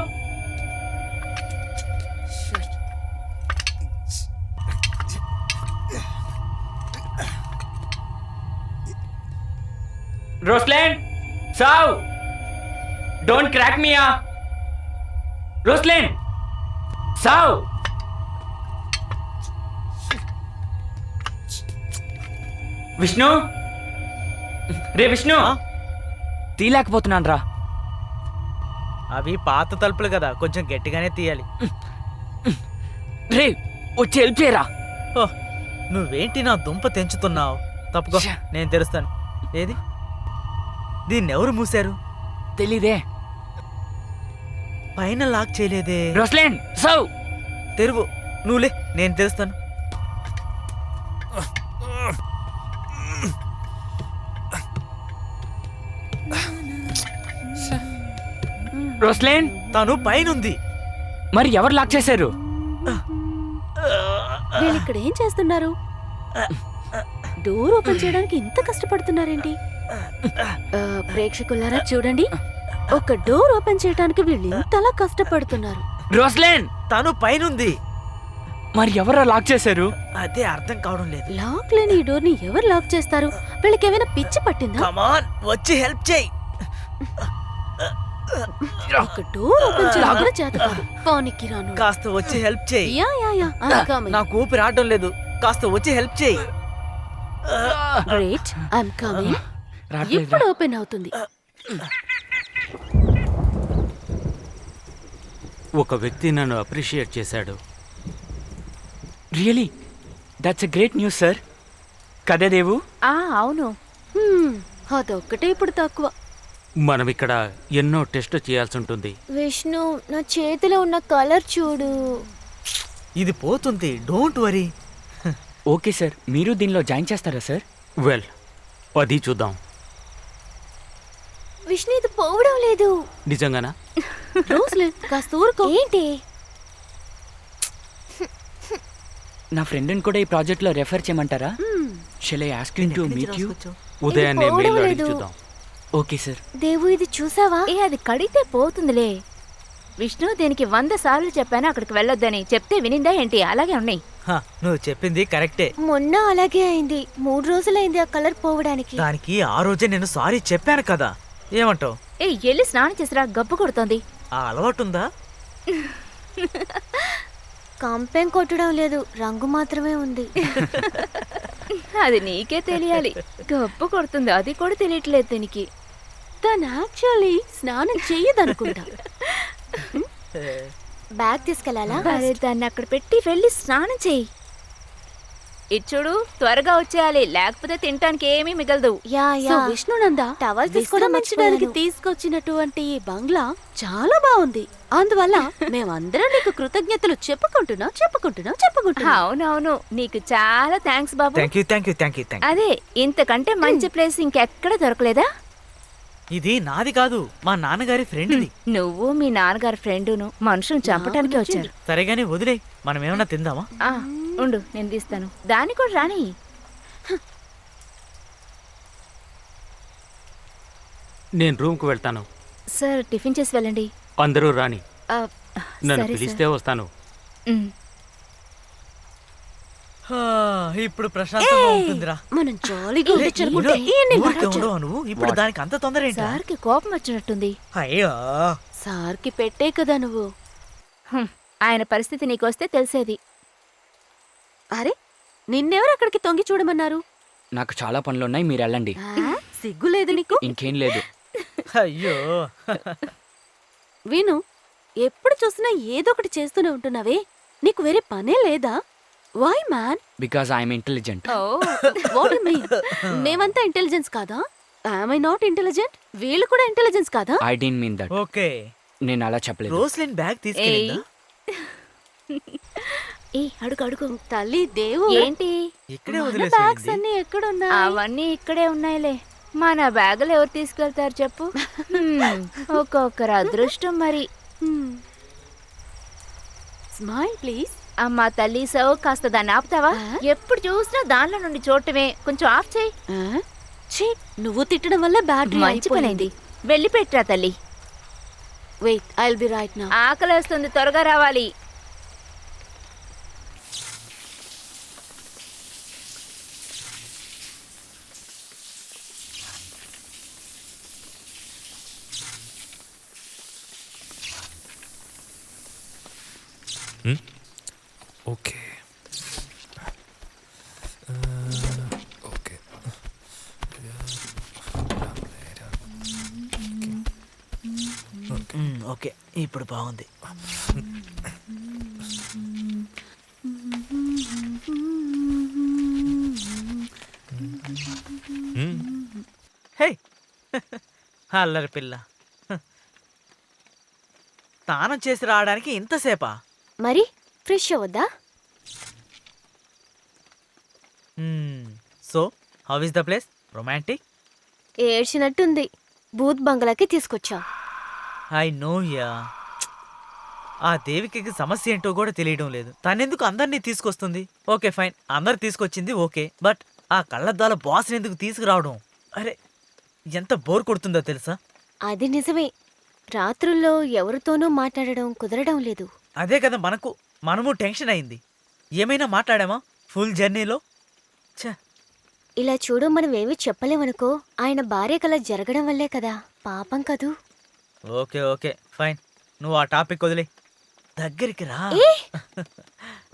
రోస్లిన్, సావ్, డోంట్ క్రాక్ మీ. రోస్లిన్, సావ్. విష్ణు, రే విష్ణు, తీయలేకపోతున్నాను రా. అవి పాత తలుపులు కదా, కొంచెం గట్టిగానే తీయాలి. రే వచ్చి హెల్ప్ చేయరా. ఓ, నువ్వేంటి నా దుంప తెంచుతున్నావు? తప్పుకో, నేను తెరుస్తాను. ఏది? దీన్ని ఎవరు మూసారు? తెలీదే. పైన లాక్ చేయలేదే. రోస్లిన్, సావ్. తెరువు. నువ్వులే, నేను తెరుస్తాను. రోస్లిన్, తను పైనుంది. మరి ఎవరు లాక్ చేశారు? వీళ్ళు ఇక్కడ ఏం చేస్తున్నారు? డోర్ ఓపెన్ చేయడానికి ఇంత కష్టపడుతున్నారేంటి? ప్రేక్షకులారా చూడండి, ఒక డోర్ ఓపెన్ చేయడానికి వీళ్ళు ఇంతలా కష్టపడుతున్నారు. రోస్లిన్, తను పైనుంది. మరి ఎవరు లాక్ చేశారు? అదే అర్థం కావడం లేదు. లాక్ లేని ఈ డోర్ ని ఎవరు లాక్ చేస్తారు? వీళ్ళకి ఏమైనా పిచ్చి పట్టిందా? కమాన్, వచ్చి హెల్ప్ చేయి. ఒక డోర్ ఓపెన్ చేయడం చేత కాదు. పోనీకి రాను. కాస్త వచ్చి హెల్ప్ చేయి. Yeah yeah yeah, I'm coming. నాకు ఊపిరి ఆడడం లేదు. కాస్త వచ్చి హెల్ప్ చేయి. Great, I'm coming. రావట్లేదురా. ఇప్పుడు ఓపెన్ అవుతుంది. ఒక వ్యక్తి నన్ను అప్రిషియేట్ చేశాడు. Really that's a great news sir. కదే దేవు? అవును. అదొక్కటే ఇప్పుడు తక్కువ. మనం ఇక్కడ ఎన్నో టెస్ట్ చేయాల్సి ఉంటుంది. విష్ణు, నా చేతిలో ఉన్న కలర్ చూడు. ఇది పోతుంది, డోంట్ వరీ. ఓకే సార్, మీరు దీనిలో జాయిన్ చేస్తారా సార్? వెల్, అది చూద్దాం. విష్ణు, ఇది పోవడం లేదు. నిజంగానా? రోస్లిన్, కాస్త ఊరుకో. ఏంటి? నా ఫ్రెండ్ని కూడా ఈ ప్రాజెక్ట్లో రెఫర్ చేయమంటారా? Shall I ask him to meet you? ఉదయాన్నే పోవడం మెయిల్ అడిగి లేదు. చూద్దాం. Okay sir. దేవు, ఇది చూసావా? అది కడిగితే పోతుందిలే. విష్ణు దీనికి 100 సార్లు చెప్పాను అక్కడికి వెళ్ళొద్దని. చెప్తే వినిందా ఏంటి? అలాగే ఉన్నాయి. నువ్వు చెప్పింది కరెక్టే. మొన్న అలాగే అయింది. 3 రోజులైంది ఆ కలర్ పోవడానికి. దానికి ఆ రోజే నేను సారీ చెప్పాను కదా. ఏమంటావు? ఏ ఎల్లి స్నానం చేసిరా, గబ్బు కొడుతోంది. ఆ అలవాటు ఉందా? కంపెం కొట్టడం లేదు, రంగు మాత్రమే ఉంది. అది నీకే తెలియాలి. గబ్బు కొడుతుంది, అది కూడా తెలియట్లేదు దీనికి. తను యాక్చువల్లీ స్నానం చెయ్యదనుకుంటా. బ్యాగ్ తీసుకెళ్లాలా? అరే దాన్ని అక్కడ పెట్టి వెళ్ళి స్నానం చెయ్యి. ఇటు చూడు, త్వరగా వచ్చేయాలి, లేకపోతే తినటానికి ఏమీ మిగలదు. Yeah so yeah. విష్ణునంద టవల్ తీసుకోవడం విశ్రమించడానికి మర్చిపోయాను. తీసుకొచ్చినటువంటి ఈ బంగ్లా చాలా బాగుంది. అందువల్ల మేమందరం నీకు కృతజ్ఞతలు చెప్పుకుంటున్నాం. అవునవును, నీకు చాలా థ్యాంక్స్ బాబు. Thank you. అదే, ఇంతకంటే మంచి ప్లేస్ ఇంకెక్కడ దొరకలేదా? ఇది నాది కాదు, మా నాన్నగారి ఫ్రెండ్ది. నువ్వు మీ నాన్నగారి ఫ్రెండును మనుషులను చంపటానికి వచ్చారు. సరేగాని వదిలే, మనం ఏమన్నా తిందామా? ఆ, ఉండు నేను తీస్తాను. దాన్ని కూడా రాని. నేను రూమ్కి వెళ్తాను. సార్ టిఫిన్ చేసి వెళ్ళండి. అందరూ రాని. ఆ, నన్ను సరే పిలిస్తే సార్. వస్తాను. ఉమ్. ఇప్పుడు ప్రశాంతంగా ఉంటుందిరా. మనం జాలీగా ఉంటే ఏయ్, చెరుకుంటే ఈయన, ఈయన్ని ఊరికే మాట్లాడు. ఉండవా నువ్వు? ఇప్పుడు దానికి అంత తొందర ఏంటి? సార్కి కోపం వచ్చినట్టుంది. అయ్యో, సార్కి పెట్టే కదా నువ్వు. హ్మ్, ఆయన పరిస్థితి నీకొస్తే తెలిసేది. అరే నిన్నెవరు అక్కడికి తొంగి చూడమన్నారు? నాకు చాలా పనులున్నాయి, మీరు వెళ్ళండి. సిగ్గు లేదు నీకు? ఇంకేం లేదు. అయ్యో. విను, ఎప్పుడు చూసినా ఏదో ఒకటి చేస్తూనే ఉంటున్నావే, నీకు వేరే పనే లేదా? Why man? Because I'm intelligent. Oh, what you mean? మేమంతా ఇంటెలిజెన్స్ కాదా? Am I not intelligent? వీళ్ళు కూడా ఇంటెలిజెన్స్ కాదా? I don't mean that. Okay, నేను అలా చెప్పలేదు. రోస్లిన్ బ్యాగ్ తీసుకెళ్ళిందా? ఏ అడుగు అడుగు. తల్లి దేవు, ఏంటి? ఇక్కడే మన వదిలేసి బ్యాగ్స్ వెళ్ళింది. అన్ని ఎక్కడున్నాయి? అవన్నీ ఇక్కడే ఉన్నాయిలే. మన బ్యాగులు ఎవరు తీసుకెళ్తారు చెప్పు? హ్మ్, ఒక్కొక్కరు అదృష్టం మరి. Smile please. అమ్మా తల్లి, సౌ కాస్త దాన్ని ఆపుతావా? ఎప్పుడు చూసినా దానిలో నుండి చూడటమే, కొంచెం ఆఫ్ చేయి. ఛీ, నువ్వు తిట్టడం వల్ల బ్యాటరీ మంచి పనైంది, వెళ్ళి పెట్టరా తల్లి. Wait, I will be right now. ఆకలేస్తుంది, త్వరగా రావాలి. ఓకే ఓకే ఓకే, ఇప్పుడు బాగుంది. హే, అల్లరి పిల్ల, స్నానం చేసి రావడానికి ఇంతసేపా? మరి ఫ్రెష్ అవ్వద్దా? So how is the place? Romantic? ఏడ్చినట్టుంది. బూత్ బంగ్లాకి తీసుకొచ్చా. I know yeah. ఆ దేవికి సమస్య ఏంటో కూడా తెలియడం లేదు. తనెందుకు అందరినీ తీసుకొస్తుంది? ఓకే ఫైన్, అందరు తీసుకొచ్చింది ఓకే, బట్ ఆ కళ్ళద్దాల బాస్ని ఎందుకు తీసుకురావడం? అరే, ఎంత బోర్ కొడుతుందో తెలుసా? అది నిజమే. రాత్రుల్లో ఎవరితోనూ మాట్లాడడం కుదరడం లేదు. అదే కదా మనము టెన్షన్ అయింది. ఏమైనా మాట్లాడామా ఫుల్ జర్నీలో? ఛ, ఇలా చూడు, మనం ఏమీ చెప్పలేమనుకో. ఆయన భార్య కల జరగడం వల్లే కదా. పాపం కదూ. ఓకే ఓకే ఫైన్, నువ్వు ఆ టాపిక్ వదిలే, దగ్గరికి రా.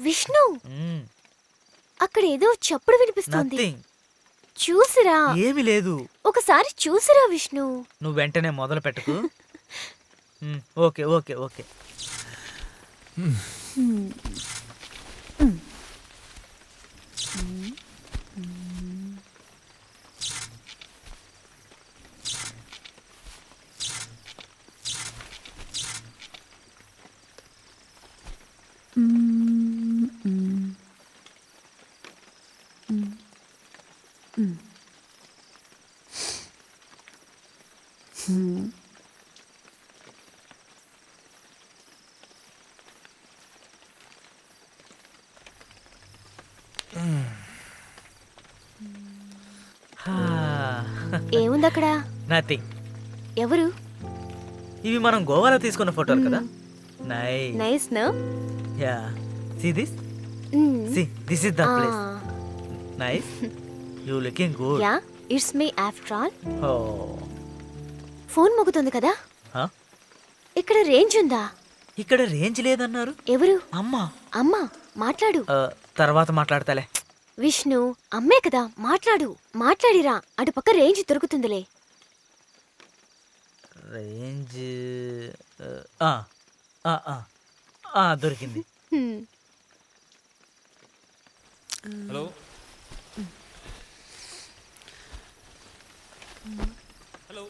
విష్ణు, అక్కడ ఏదో చప్పుడు వినిపిస్తోంది. నథింగ్, చూసిరా. ఏమీ లేదు. ఒకసారి చూసిరా విష్ణు. నువ్వు వెంటనే మొదలు పెట్టకు. Okay okay okay. ఏముంది అక్కడ? నథింగ్. ఎవరు? ఇవి మనం గోవాలో తీసుకున్న ఫోటోలు కదా. Nice. Nice no. Yeah, see this. See this is the place. Nice, you looking good. Yeah, it's me after all. ఓ, ఫోన్ మోగుతుంది కదా హా? ఇక్కడ రేంజ్ ఉందా? ఇక్కడ రేంజ్ లేదన్నారు. ఎవరు? అమ్మా. అమ్మా, మాట్లాడు. తర్వాత మాట్లాడతాలే. విష్ణు, అమ్మే కదా, మాట్లాడు. మాట్లాడిరా, అటుపక్క రేంజ్ దొరుకుతుందిలే. రేంజ్ దొరికింది. హ్మ్. హలో హలో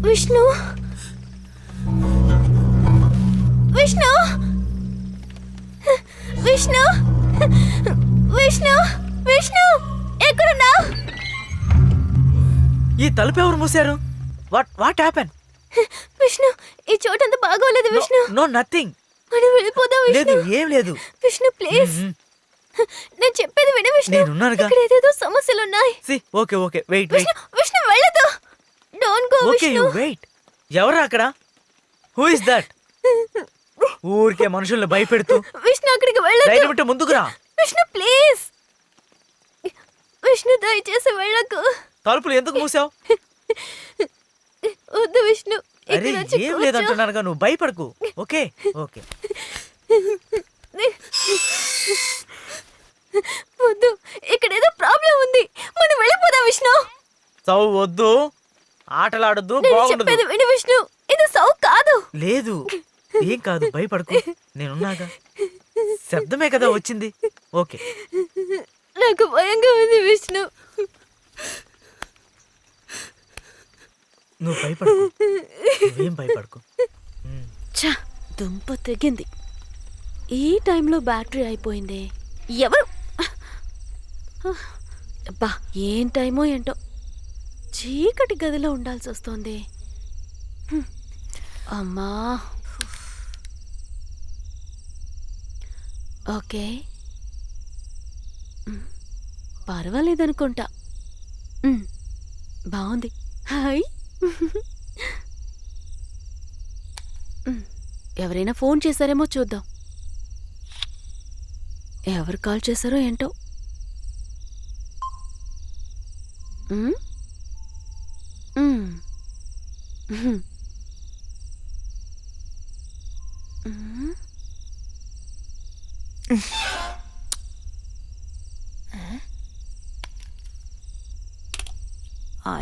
విష్ణు, విష్ణు, విష్ణు, విష్ణు, విష్ణు, ఎక్కడున్నా? ఈ తలుపు ఎవరు మూసారు? What happen? విష్ణు, ఈ చోటంతా బాగోలేదు విష్ణు. No nothing. మనం వెళ్ళిపోదాం లేదు, విష్ణు. ఏం లేదు. విష్ణు ప్లీజ్, నేను చెప్పేది విను విష్ణు. నేనున్నానుగా. ఇక్కడ ఏదేదో సమస్యలున్నాయి. Okay okay, wait Vishnu, Vishnu వెళ్ళదు. Don't go okay, Vishnu. You wait. ఎవరా అక్కడ? Who is that? ఊరికే మనుషుల్ని భయపెడుతూ. విష్ణు అక్కడికి వెళ్ళదు. ధైర్యం ఉంటే ముందుకు రా. విష్ణు ప్లీజ్, విష్ణు దయచేసి వెళ్ళకు. తలుపులు ఎందుకు మూసావు? వద్దు విష్ణు, అరే ఇక్కడ వచ్చి ఏం కూర్చో. లేదంటున్నానుగా, నువ్వు భయపడకు. Okay okay. వద్దు, ఇక్కడ ఏదో ప్రాబ్లం ఉంది. మనం వెళ్ళిపోదాం విష్ణు. సౌ వద్దు, ఆటలాడొద్దు, నేను బాగుండదు. చెప్పేది విను విష్ణు, ఇది సౌ కాదు. లేదు, ఏం కాదు, భయపడకు, నేనున్నాగా. శబ్దమే కదా వచ్చింది. ఓకే. నాకు భయంగా ఉంది విష్ణు. నువ్వు భయపడకు, నువ్వేం భయపడకు. ఛా, దుంప తెగింది. ఈ టైంలో బ్యాటరీ అయిపోయింది. ఎవరు? అబ్బా, ఏం టైమో ఏంటో, చీకటి గదిలో ఉండాల్సి వస్తోంది. అమ్మా. ఓకే, పర్వాలేదనుకుంటా. బాగుంది. హాయ్. ఎవరైనా ఫోన్ చేశారేమో చూద్దాం. ఎవరు కాల్ చేశారో ఏంటో. ఉమ్, ఉమ్, ఉమ్, ఉమ్.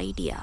Idea.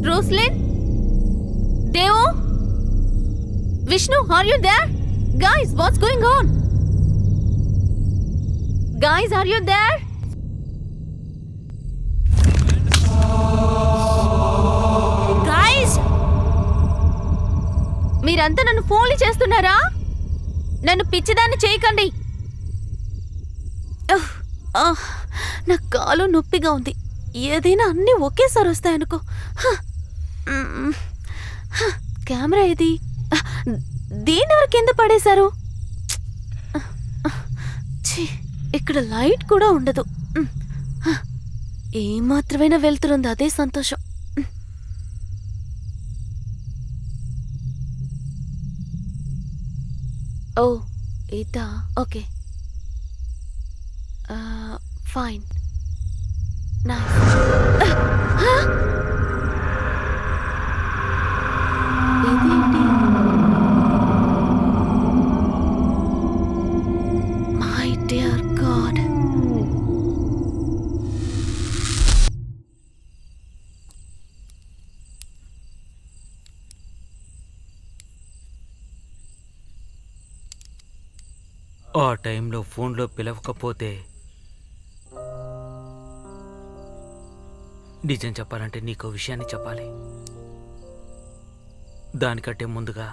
Roslyn? Devo? Vishnu, are you there? Guys, what's going on? Guys, are you there? Guys! మీరంతా నన్ను ఫోన్లు చేస్తున్నారా? నన్ను పిచ్చిదాన్ని చేయకండి. నా కాలు నొప్పిగా ఉంది. ఏదైనా అన్నీ ఒకేసారి వస్తాయనుకో. కెమెరా ఇది దీన్ని ఎవరు కింద పడేశారు? ఛీ, ఇక్కడ లైట్ కూడా ఉండదు. ఏమాత్రమైనా వెళ్తురుంది, అదే సంతోషం. ఓ ఇదా, ఓకే, ఫైన్, నైస్. ఇదేంటి? My dear God. ఆ టైంలో ఫోన్లో పిలవకపోతే నిజం చెప్పాలంటే నీకో విషయాన్ని చెప్పాలి. దానికంటే ముందుగా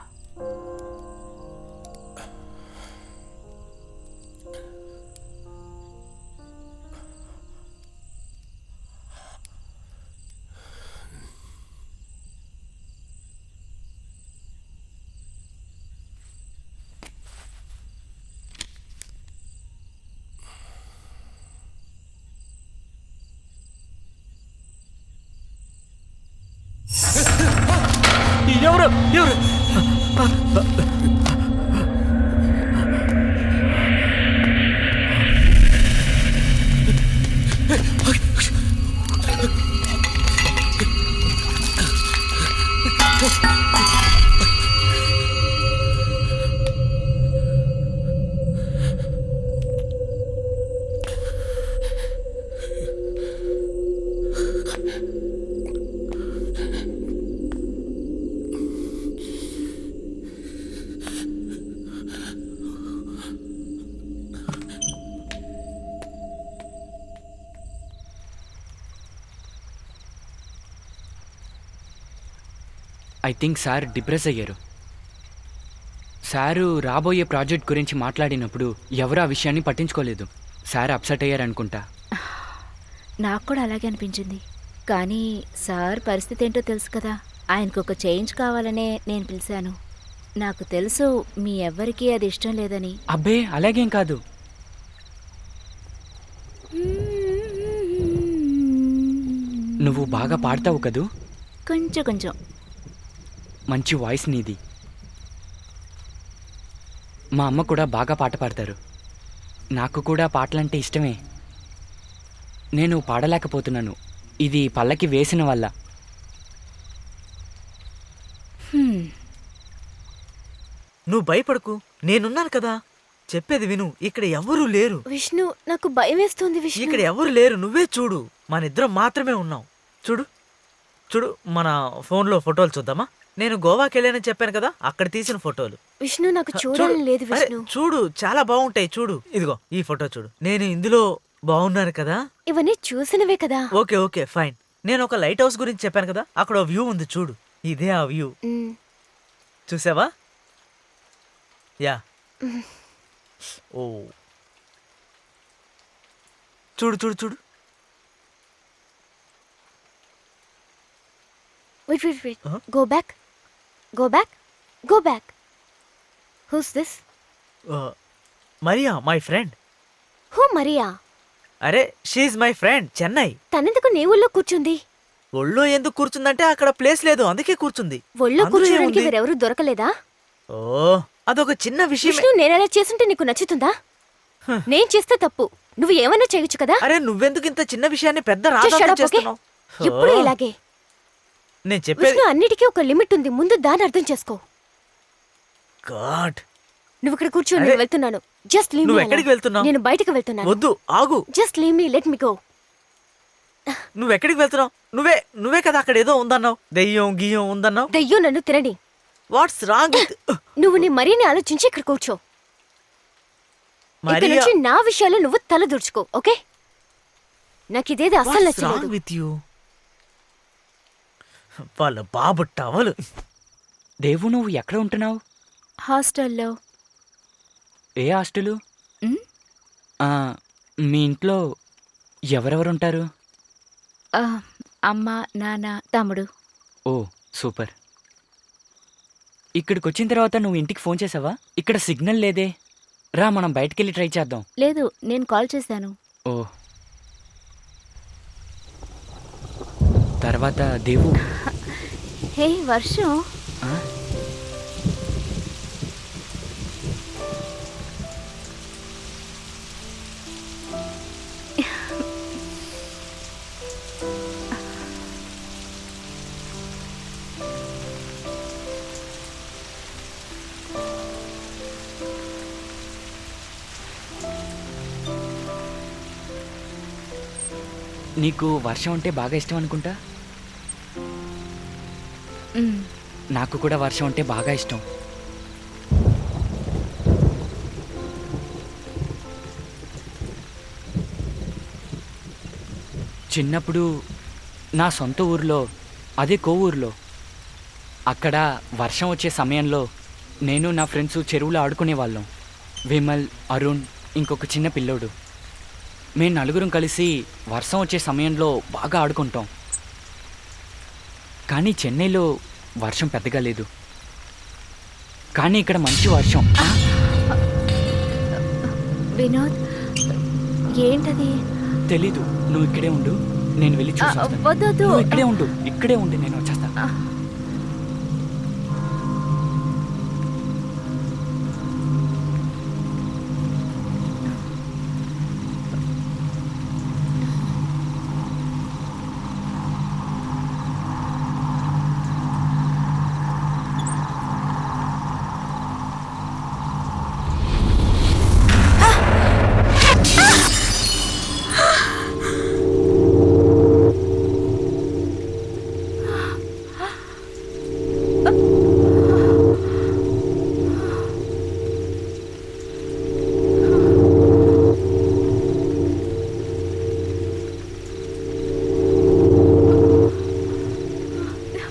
ఎవరు ఎవరు ఐ థింక్ సార్ డిప్రెస్ అయ్యారు. సారు రాబోయే ప్రాజెక్ట్ గురించి మాట్లాడినప్పుడు ఎవరు ఆ విషయాన్ని పట్టించుకోలేదు. సార్ అప్సెట్ అయ్యారనుకుంటా. నాకు కూడా అలాగే అనిపించింది. కానీ సార్ పరిస్థితి ఏంటో తెలుసు కదా, ఆయనకు ఒక చేంజ్ కావాలనే నేను పిలిచాను. నాకు తెలుసు మీ ఎవ్వరికీ అది ఇష్టం లేదని. అబ్బే అలాగేం కాదు. నువ్వు బాగా పాడతావు కదూ? కొంచెం కొంచెం. మంచి వాయిస్ నీది. మా అమ్మ కూడా బాగా పాట పాడతారు. నాకు కూడా పాటలంటే ఇష్టమే. నేను పాడలేకపోతున్నాను. ఇది పల్లకి వేసిన వల్ల. నువ్వు భయపడకు, నేనున్నాను కదా. చెప్పేది విను, ఇక్కడ ఎవరూ లేరు. విష్ణు, నాకు భయం వేస్తుంది విష్ణు. ఇక్కడ ఎవరు లేరు, నువ్వే చూడు. మన ఇద్దరం మాత్రమే ఉన్నాం. చూడు చూడు, మన ఫోన్లో ఫోటోలు చూద్దామా? నేను గోవాకి వెళ్ళానని చెప్పాను కదా, అక్కడ తీసిన ఫోటోలు. విష్ణు, నాకు చూడాలని లేదు అరే, విష్ణు. చూడు, చాలా బాగుంటాయి. చూడు, ఇదిగో ఈ ఫోటో చూడు. నేను ఇందులో బాగున్నాను కదా. ఇవన్నీ చూసినవే కదా. Okay okay fine. నేను ఒక లైట్ హౌస్ గురించి చెప్పాను కదా, అక్కడ వ్యూ ఉంది చూడు. ఇదే ఆ వ్యూ. చూసావా? యా. ఓ చూడు చూడు చూడు. Wait. Go back. Go back. Go back. Who's this? Maria my friend. Who Maria? అరే షీఈ్ మై ఫ్రెండ్ చెన్నై. తనెందుకు నీ ఊళ్ళో కూర్చుంది? ఒళ్ళో ఎందుకు కూర్చుందంటే అక్కడ ప్లేస్ లేదు అందుకే కూర్చుంది. ఒళ్ళో అందులో కూర్చోడానికి ఏముంది? వేరెవరూ దొరకలేదా? ఓ అదొక చిన్న విషయం. విష్ణు నేనలా చేస్తుంటే నీకు నచ్చుతుందా? నేను చేస్తే తప్పు, నువ్వు ఏమైనా చేయొచ్చు కదా. అరే నువ్వెందుకు ఇంత చిన్న విషయాన్ని పెద్ద Just shut రాజాంతం up, okay? చేస్తున్నావు? ఎప్పుడు ఓ, ఇలాగే. నేను చెప్పేది విష్ణు అన్నిటికీ ఒక లిమిట్ ఉంది, ముందు దాన్ని అర్థం చేసుకో. గాడ్. నువ్వు ఇక్కడ కూర్చో, అరే, నేను వెళ్తున్నాను. జస్ట్ లీవ్ నువ్వు మీ. ఎక్కడికి వెళ్తున్నావు? నేను బయటికి వెళ్తున్నాను. వద్దు ఆగు. Just leave me, let me go. నువ్వు ఎక్కడికి వెళ్తున్నావు? నువ్వే కదా అక్కడ ఏదో ఉందన్నావు, దెయ్యం గియ్యం ఉందన్నావు. దయ్యో నన్ను తినని. వాట్స్ రాంగ్ విత్ నువ్వు నీ మరీని ఆలోచించి ఇక్కడ కూర్చో. ఇక్కడ మరియా? నుంచి నా విషయాలు నువ్వు తల దూర్చుకో, ఓకే? నాకు ఇదేది అస్సలు వాట్స్ రాంగ్ నచ్చలేదు. With you? వాళ్ళ బాబు టవలు. దేవు నువ్వు ఎక్కడ ఉంటున్నావు? హాస్టల్లో. ఏ హాస్టలు? ఉమ్, ఆ, మీ ఇంట్లో ఎవరెవరు ఉంటారు? ఆ, అమ్మ, నాన్న, తమ్ముడు. ఓ సూపర్. ఇక్కడికి వచ్చిన తర్వాత నువ్వు ఇంటికి ఫోన్ చేసావా? ఇక్కడ సిగ్నల్ లేదే. రా మనం బయటికెళ్ళి ట్రై చేద్దాం. లేదు, నేను కాల్ చేశాను. ఓ తర్వాత దేవు. హే వర్షం, ఆ? నీకు వర్షం అంటే బాగా ఇష్టం అనుకుంటా. ఉమ్, నాకు కూడా వర్షం అంటే బాగా ఇష్టం. చిన్నప్పుడు నా సొంత ఊర్లో, అదే కోవూరులో, అక్కడ వర్షం వచ్చే సమయంలో నేను నా ఫ్రెండ్స్ చెరువులో ఆడుకునేవాళ్ళం. విమల్, అరుణ్, ఇంకొక చిన్న పిల్లోడు. మేము నలుగురం కలిసి వర్షం వచ్చే సమయంలో బాగా ఆడుకుంటాం. కానీ చెన్నైలో వర్షం పెద్దగా లేదు. కానీ ఇక్కడ మంచి వర్షం. వినోద్, ఏంటది? తెలీదు, నువ్వు ఇక్కడే ఉండు, నేను వెళ్ళి చూసి వస్తాను. వద్దొద్దు. నువ్వు ఇక్కడే ఉండు, నేను వచ్చేస్తా.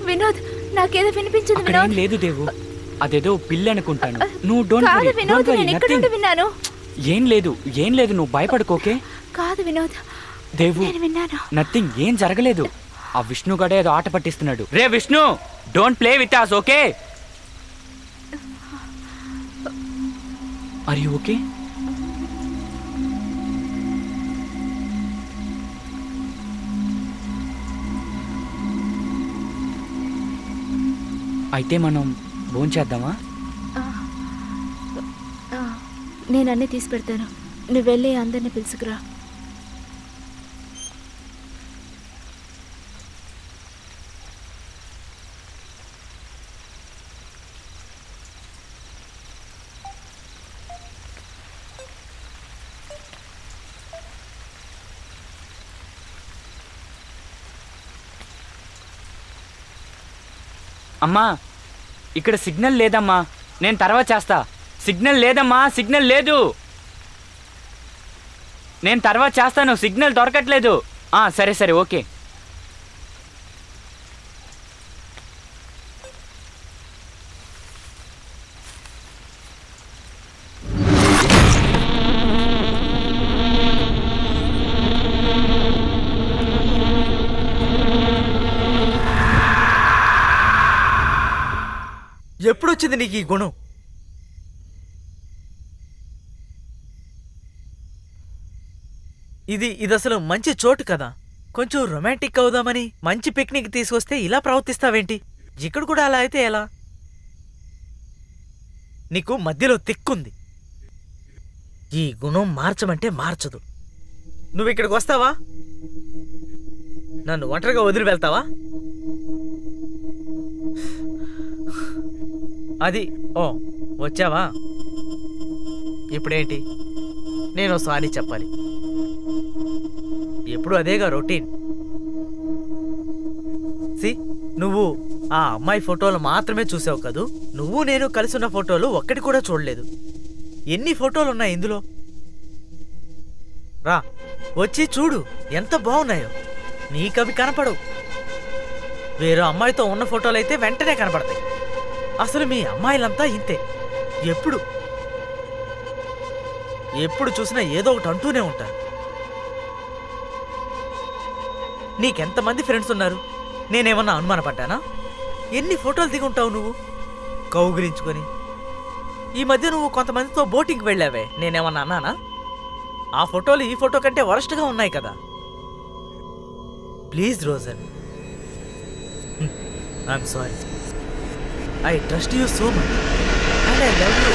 వినోద్, నాకేదో వినిపించింది. అక్కడ ఏం వినోద్, లేదు దేవు, అదేదో పిల్లి అనుకుంటాను. నువ్వు డోంట్ కాదు వరీ, వినోద్, నేను ఎక్కడ నుండి విన్నాను. ఏం లేదు, నువ్వు భయపడుకోకే. కాదు వినోద్, దేవు, నేను విన్నాను. నథింగ్, ఏం జరగలేదు. ఆ విష్ణు గడే ఏదో ఆట పట్టిస్తున్నాడు. రే Vishnu, don't play with us, okay? Are you okay? అయితే మనం భోంచేద్దామా? నేను అన్నీ తీసి పెడతాను, నువ్వు వెళ్ళి అందరినీ పిలుచుకురా. అమ్మా, ఇక్కడ సిగ్నల్ లేదమ్మా, నేను తర్వాత చేస్తా. సిగ్నల్ లేదమ్మా, సిగ్నల్ లేదు, నేను తర్వాత చేస్తాను, సిగ్నల్ దొరకట్లేదు. సరే ఓకే. ఎప్పుడొచ్చింది నీకు ఈ గుణం? ఇది అసలు మంచి చోటు కదా. కొంచెం రొమాంటిక్ అవుదామని మంచి పిక్నిక్ తీసుకొస్తే ఇలా ప్రవర్తిస్తావేంటి? ఇక్కడ కూడా అలా అయితే ఎలా? నీకు మధ్యలో తిక్కుంది. ఈ గుణం మార్చమంటే మార్చదు. నువ్వు ఇక్కడికి వస్తావా? నన్ను ఒంటరిగా వదిలి వెళ్తావా? అది ఓ వచ్చావా? ఇప్పుడేంటి? నేను సారీ చెప్పాలి. ఎప్పుడు అదేగా రొటీన్. సి, నువ్వు ఆ అమ్మాయి ఫోటోలు మాత్రమే చూసావు కదూ. నువ్వు నేను కలిసి ఉన్న ఫోటోలు ఒక్కటి కూడా చూడలేదు. ఎన్ని ఫోటోలు ఉన్నాయి ఇందులో? రా, వచ్చి చూడు ఎంత బాగున్నాయో. నీకవి కనపడవు. వేరే అమ్మాయితో ఉన్న ఫోటోలైతే వెంటనే కనపడతాయి. అసలు మీ అమ్మాయిలంతా ఇంతే. ఎప్పుడు చూసినా ఏదో ఒకటి అంటూనే ఉంటారు. నీకెంతమంది ఫ్రెండ్స్ ఉన్నారు? నేనేమన్నా అనుమానపడ్డానా? ఎన్ని ఫోటోలు దిగుంటావు నువ్వు కౌగిలించుకొని. ఈ మధ్య నువ్వు కొంతమందితో బోటింగ్కి వెళ్ళావే, నేనేమన్నా అన్నానా? ఆ ఫోటోలు ఈ ఫోటో కంటే వరస్ట్గా ఉన్నాయి కదా. ప్లీజ్ రోజన్, I'm sorry. I trust you so much and I love you.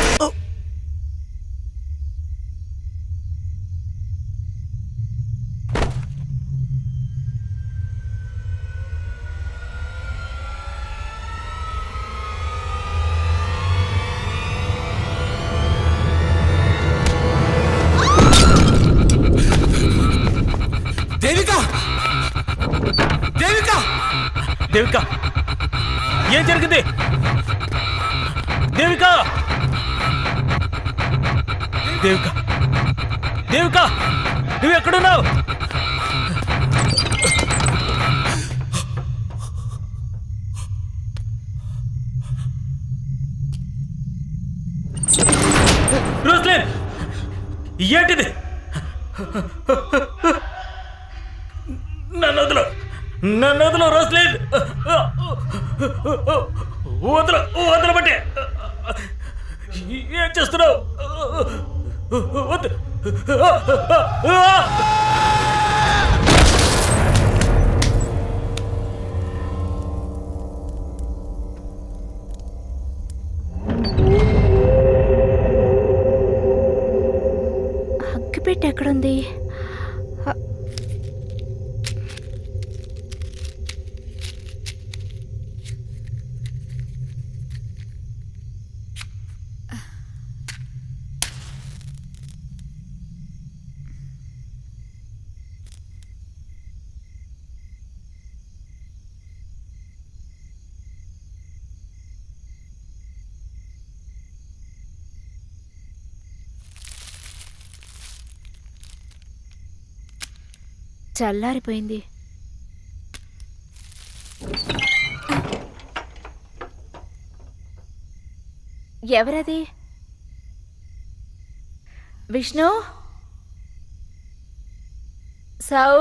Devika, ఏం జరిగింది? దేవిక, దేవిక, దేవిక, నువ్వు ఎక్కడున్నావు? రోస్లిన్, ఏంటిది? నన్ను వదలు రోస్లిన్. వదలబట్టే. ఏం చేస్తున్నావు? వద్దు. అగ్గిపెట్టి ఎక్కడుంది? చల్లారిపోయింది. ఎవరది? విష్ణు? సౌ,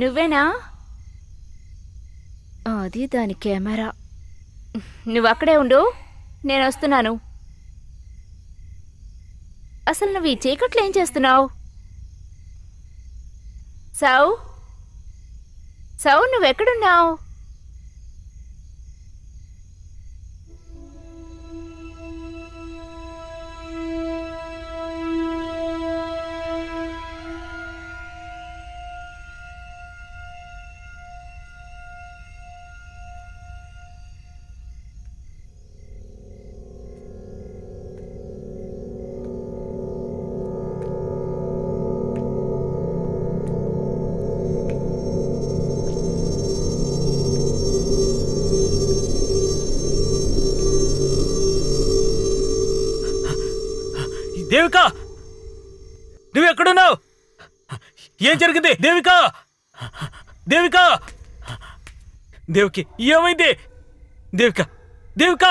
నువ్వేనా? అది దాని కెమెరా. నువ్వు అక్కడే ఉండు, నేను వస్తున్నాను. అసలు నువ్వు ఈ చీకట్లో ఏం చేస్తున్నావు? సౌ, సౌ, నువ్వెక్కడున్నావు? దేవిక, నువ్వెక్కడున్నావు? ఏం జరిగింది? దేవిక, దేవిక, దేవికి ఏమైంది? దేవిక, దేవిక,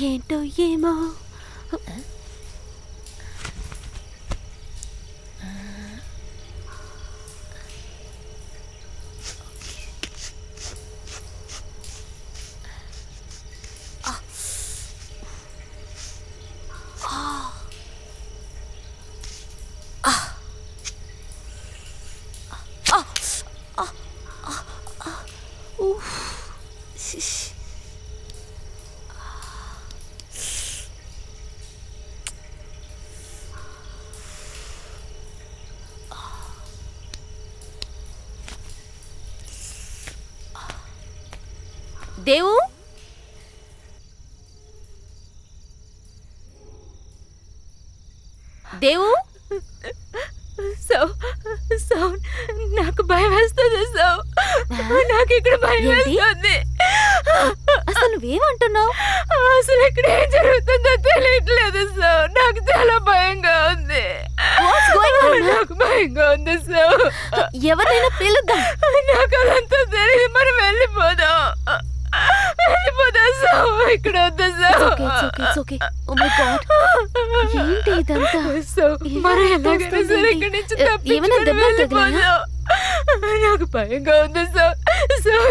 ఏంటో ఏమో. దేవు, దేవు, నాకు భయం వేస్తుంది. నాకు ఇక్కడ భయం వేస్తుంది. అసలు నువ్వేమంటున్నావు? అసలు ఇక్కడ ఏం జరుగుతుందో తెలియట్లేదు. నాకు చాలా భయంగా ఉంది. నాకు భయంగా ఉంది. ఎవరైనా పిలుద్దాం. నాకు అదంతా తెలియదు. మనం వెళ్ళిపోదాం. ఇక్కడ వద్దా? ఏంటి ఇదంతా? ఏమైనా దెబ్బలు తగిలాయా? నాకు భయంగా ఉంది.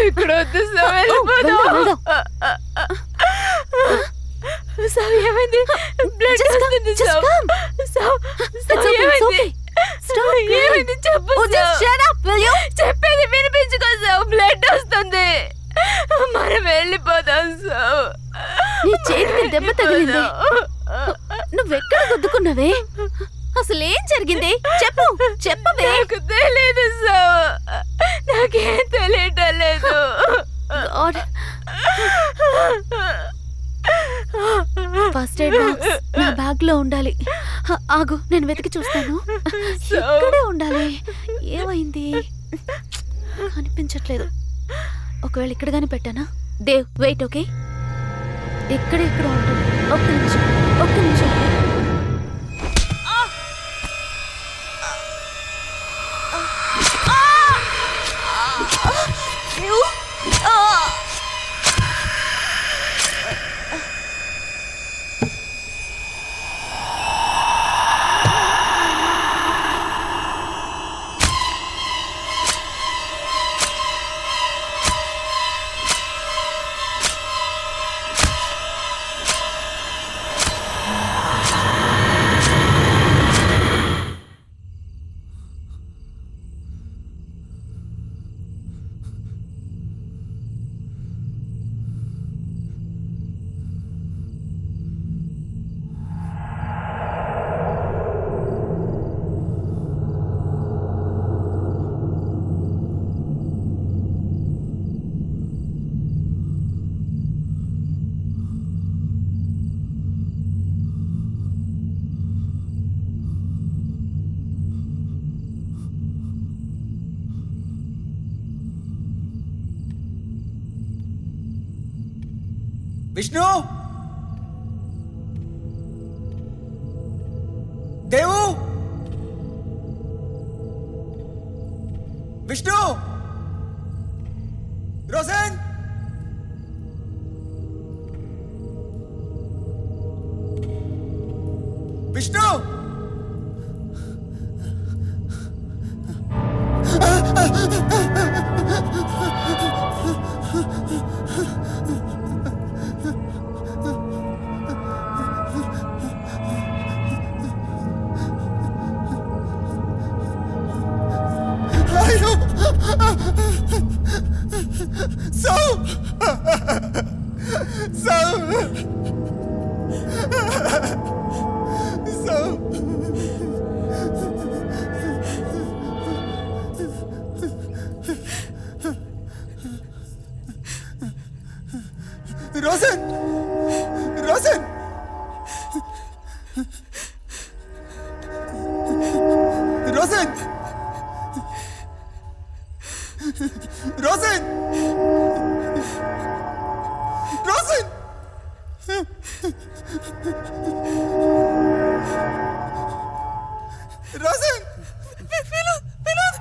ఇక్కడ వద్దు. ఏమైంది? బ్లడ్ వస్తుంది. ఏమైంది చెప్పు. చెప్పేది వినిపించుకో. బ్లడ్ వస్తుంది. మనం వెళ్ళిపోదాం. నీ చేతికి దెబ్బ తగిలింది. నువ్వెక్కడ గుద్దుకున్నావే? అసలు ఏం జరిగింది? చెప్పు. చెప్పవే. నాకు తెలియదు. నాకేం తెలియటం లేదు. ఫస్ట్ ఎయిడ్ బాక్స్ నా బ్యాగ్ లో ఉండాలి. ఆగు, నేను వెతికి చూస్తాను. ఇక్కడే ఉండాలి. ఏమైంది? కనిపించట్లేదు. ఒకవేళ ఇక్కడ గాని పెట్టానా? దేవ్, వెయిట్. ఓకే, ఇక్కడ ఉంటుంది. ఒక్క నిమిషం. విష్ణు, విష్ణు రోషన్ విష్ణు అయ్యో so so so Roshan Roshan Roshan Roshan Roshan Roshan Vinod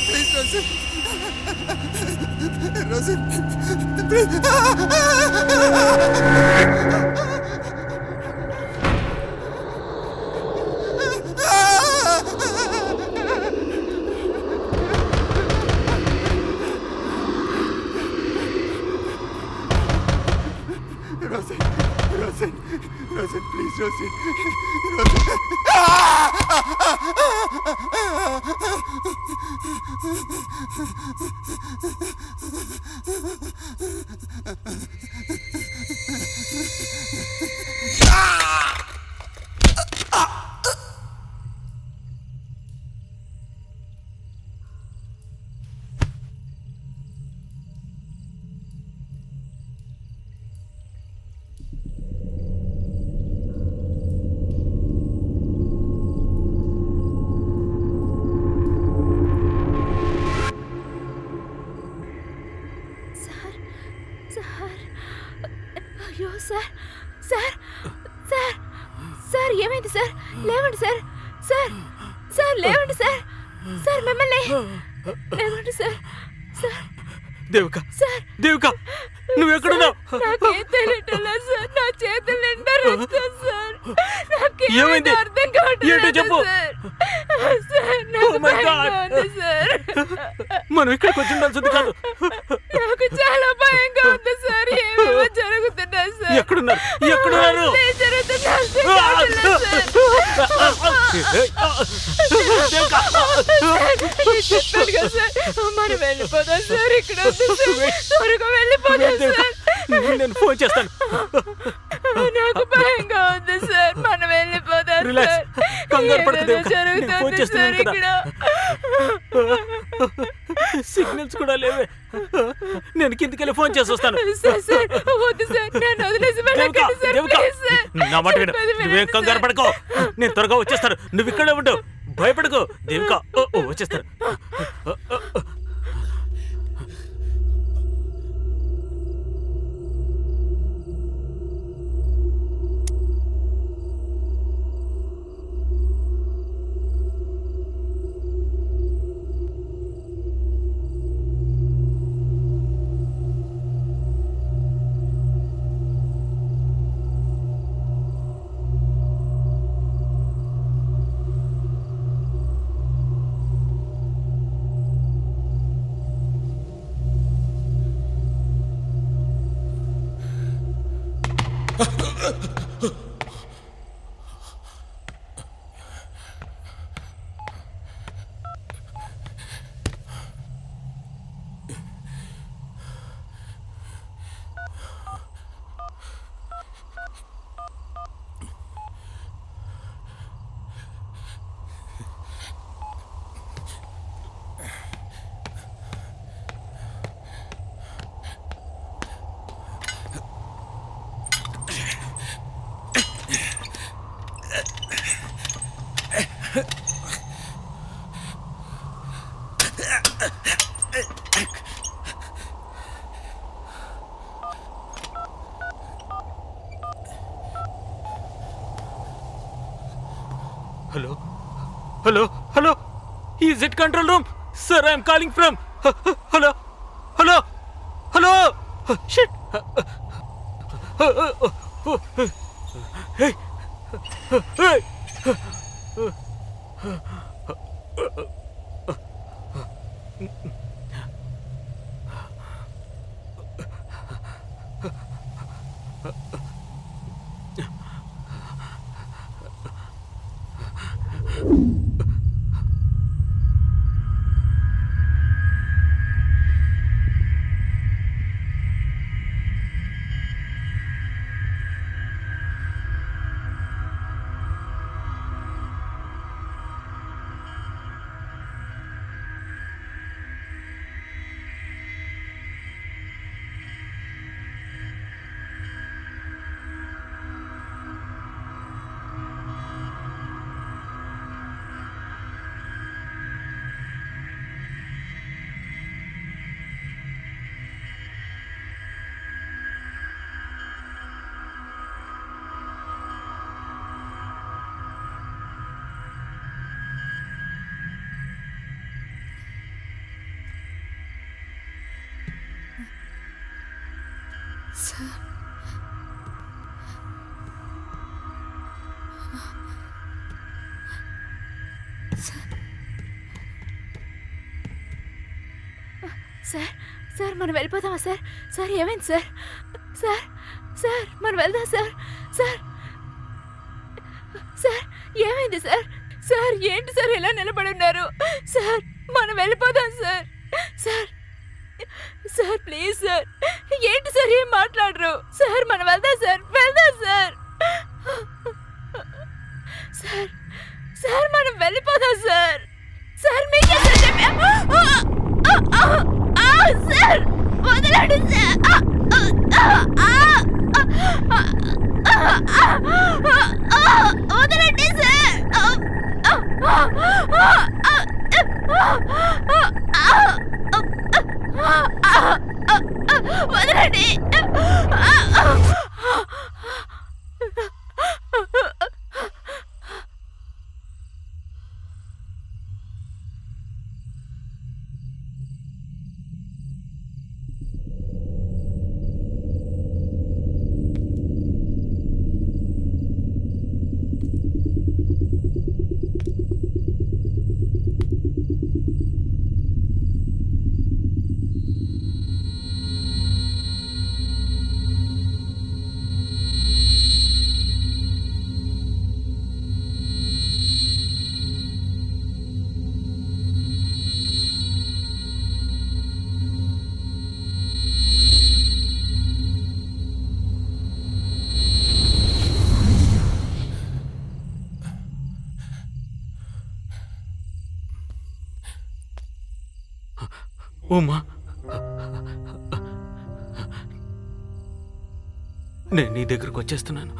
Roshan Roshan Roshan Roshan please Roshan అయ్యో సార్ సార్ సార్ సార్ ఏమైంది సార్ లేవండి సార్ సార్ సార్ లేవండి సార్ సార్ మిమ్మల్ని లేవండి sir sir Devika sir Devika నువ్వు ఎక్కడున్నావు? నాకేం తెలియటం లేదు సార్ నా చేతులు నిండా రక్తం సార్ ఏమైంది? నాకేం అర్థం కావట్లేదు ఏంటో చెప్పు. సార్ సార్ నాకు Oh my భయంగా God. ఉంది సార్ మనం ఇక్కడికి వచ్చి ఉండాల్సింది కాదు. నాకు చాలా భయంగా ఉంది సార్ ఏమేమో జరుగుతున్నాయి సార్ ఎక్కడున్నారు ఎక్కడున్నారు? ఏం జరుగుతుందో అర్థం కావట్లేదు సార్. చెప్పాను కదా సార్ మనం వెళ్ళిపోదాం సార్ ఇక్కడ వద్దు సార్ త్వరగా వెళ్ళిపోదాం సార్ నేను ఫోన్ చేస్తాను. నాకు భయంగా ఉంది సార్ మనం వెళ్ళిపోదాం Relax. సార్ కంగారు పడకు ఏదేదో దేవిక. నేను ఫోన్ జరుగుతుంది చేస్తున్నాను సార్ కదా. ఇక్కడ సిగ్నల్స్ కూడా లేవే. నేను కిందకెళ్ళి ఫోన్ చేసి వస్తాను. సార్ సార్ వద్దు సార్ నన్ను వదిలేసి దేవిక, వెళ్ళకండి సార్ దేవిక, ప్లీజ్ సార్ నా మాట విను. చెప్పేది నువ్వేం వినండి కంగారు సార్. పడకో. నేను త్వరగా వచ్చేస్తాను. నువ్వు ఇక్కడే ఉండు. భయపడకు దేవిక. వచ్చేస్తాను. Hello hello hello is it control room sir I'm calling from hello hello hello shit sir sir మనం వెళ్ళిపోదామా సార్? సార్ ఏమైంది సార్? సార్ సార్ మనం వెళ్దాం సార్. సార్ సార్ ఏమైంది సార్? సార్ ఏంటి సార్ ఎలా నిలబడి ఉన్నారు? సార్ మనం వెళ్ళిపోదాం sir. Sir sir please sir, ఏంటి సార్ ఏం మాట్లాడరు? సార్ మనం వెళ్దాం సార్, వెళ్దాం సార్. సార్ సార్ మనం వెళ్ళిపోదాం సార్. సార్ మీకే సార్ చెప్పా. సార్ వదలండి సార్. వదలండి సార్. వదలండి. ఉమా, నేను నీ దగ్గరకు వచ్చేస్తున్నాను.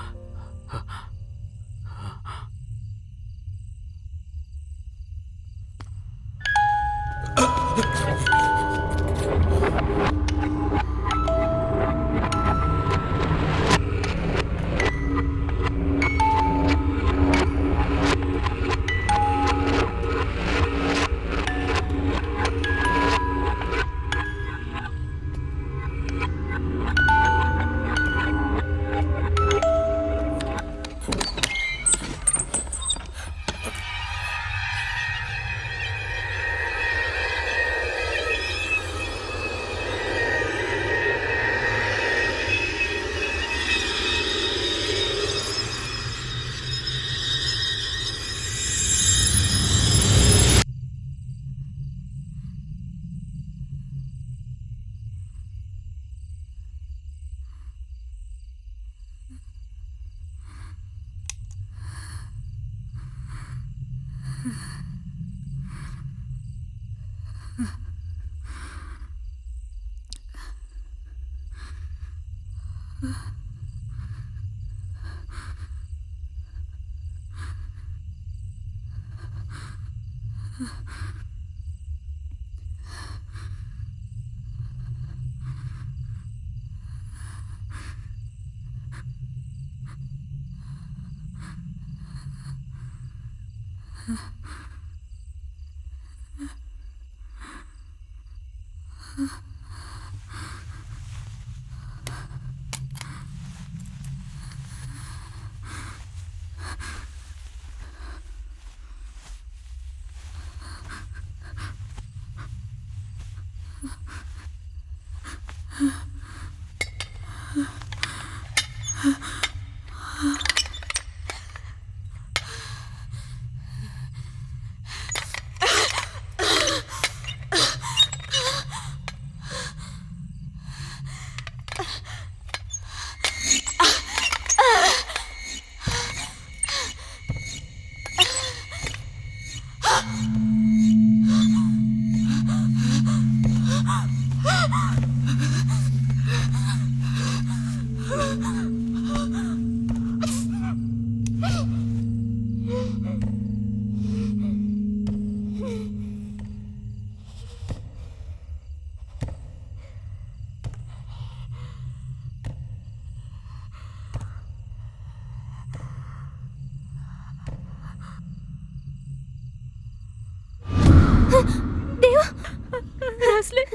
రోస్లిన్,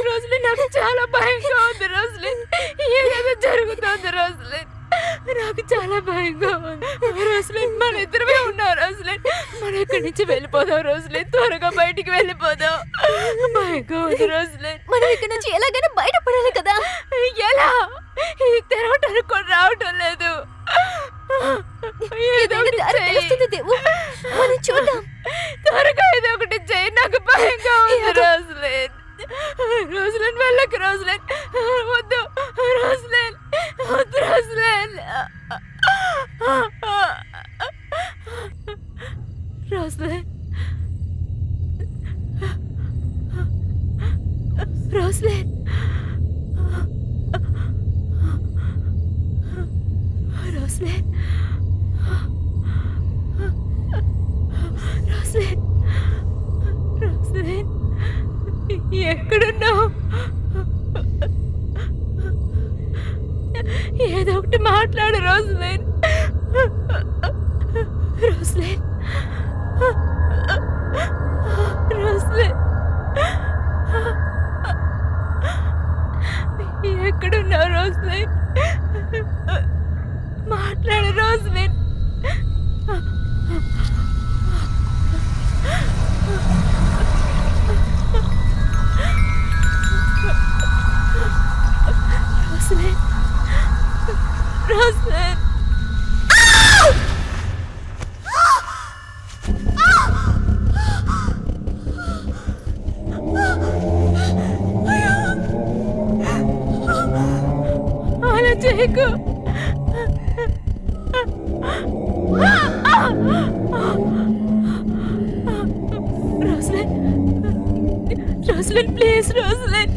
రోస్లిన్, నాకు చాలా భయంగా ఉంది రోస్లిన్. ఏదేదో జరుగుతోంది రోస్లిన్, నాకు చాలా భయంగా ఉంది రోస్లిన్. మన ఇద్దరమే ఉన్నాం రోస్లిన్, మనం ఇక్కడి నుంచి వెళ్ళిపోదాం రోస్లిన్, త్వరగా బయటికి వెళ్ళిపోదాం. భయంగా ఉంది రోస్లిన్. మనం ఇక్కడ నుంచి ఎలాగైనా బయటపడాలి కదా. ఎలా? ఇది తెరవటానికి కూడా రావటం లేదు. ఏదో ఒకటి తెలుస్తుంది దేవు, మనం చూద్దాం. త్వరగా ఏదో ఒకటి చేయి, నాకు భయంగా ఉంది రోస్లిన్. రోస్లిన్, వెళ్ళకు రోస్లిన్, వద్దు రోస్లిన్, వద్దు రోస్లిన్. రోస్లిన్, రోస్లిన్, రోస్లిన్, రోస్లిన్, రోస్లిన్, ఎక్కడున్నావు? ఏదో ఒకటి మాట్లాడు రోస్లిన్. రోస్లిన్, రోస్లిన్, ఎక్కడున్నావు రోస్లిన్? మాట్లాడు రోస్లిన్. రోస్లిన్, రోస్లిన్. అలా చేయకు. రోస్లిన్, రోస్లిన్, ప్లీజ్ రోస్లిన్,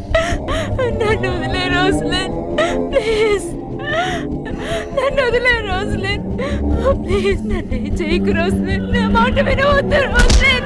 నన్ను వదిలే రోస్లిన్, ప్లీజ్ నన్ను వదిలే రోస్లిన్, ప్లీజ్ నన్ను ఏం చేయకు రోస్లిన్, నా మాట వినవద్దు రోస్లిన్.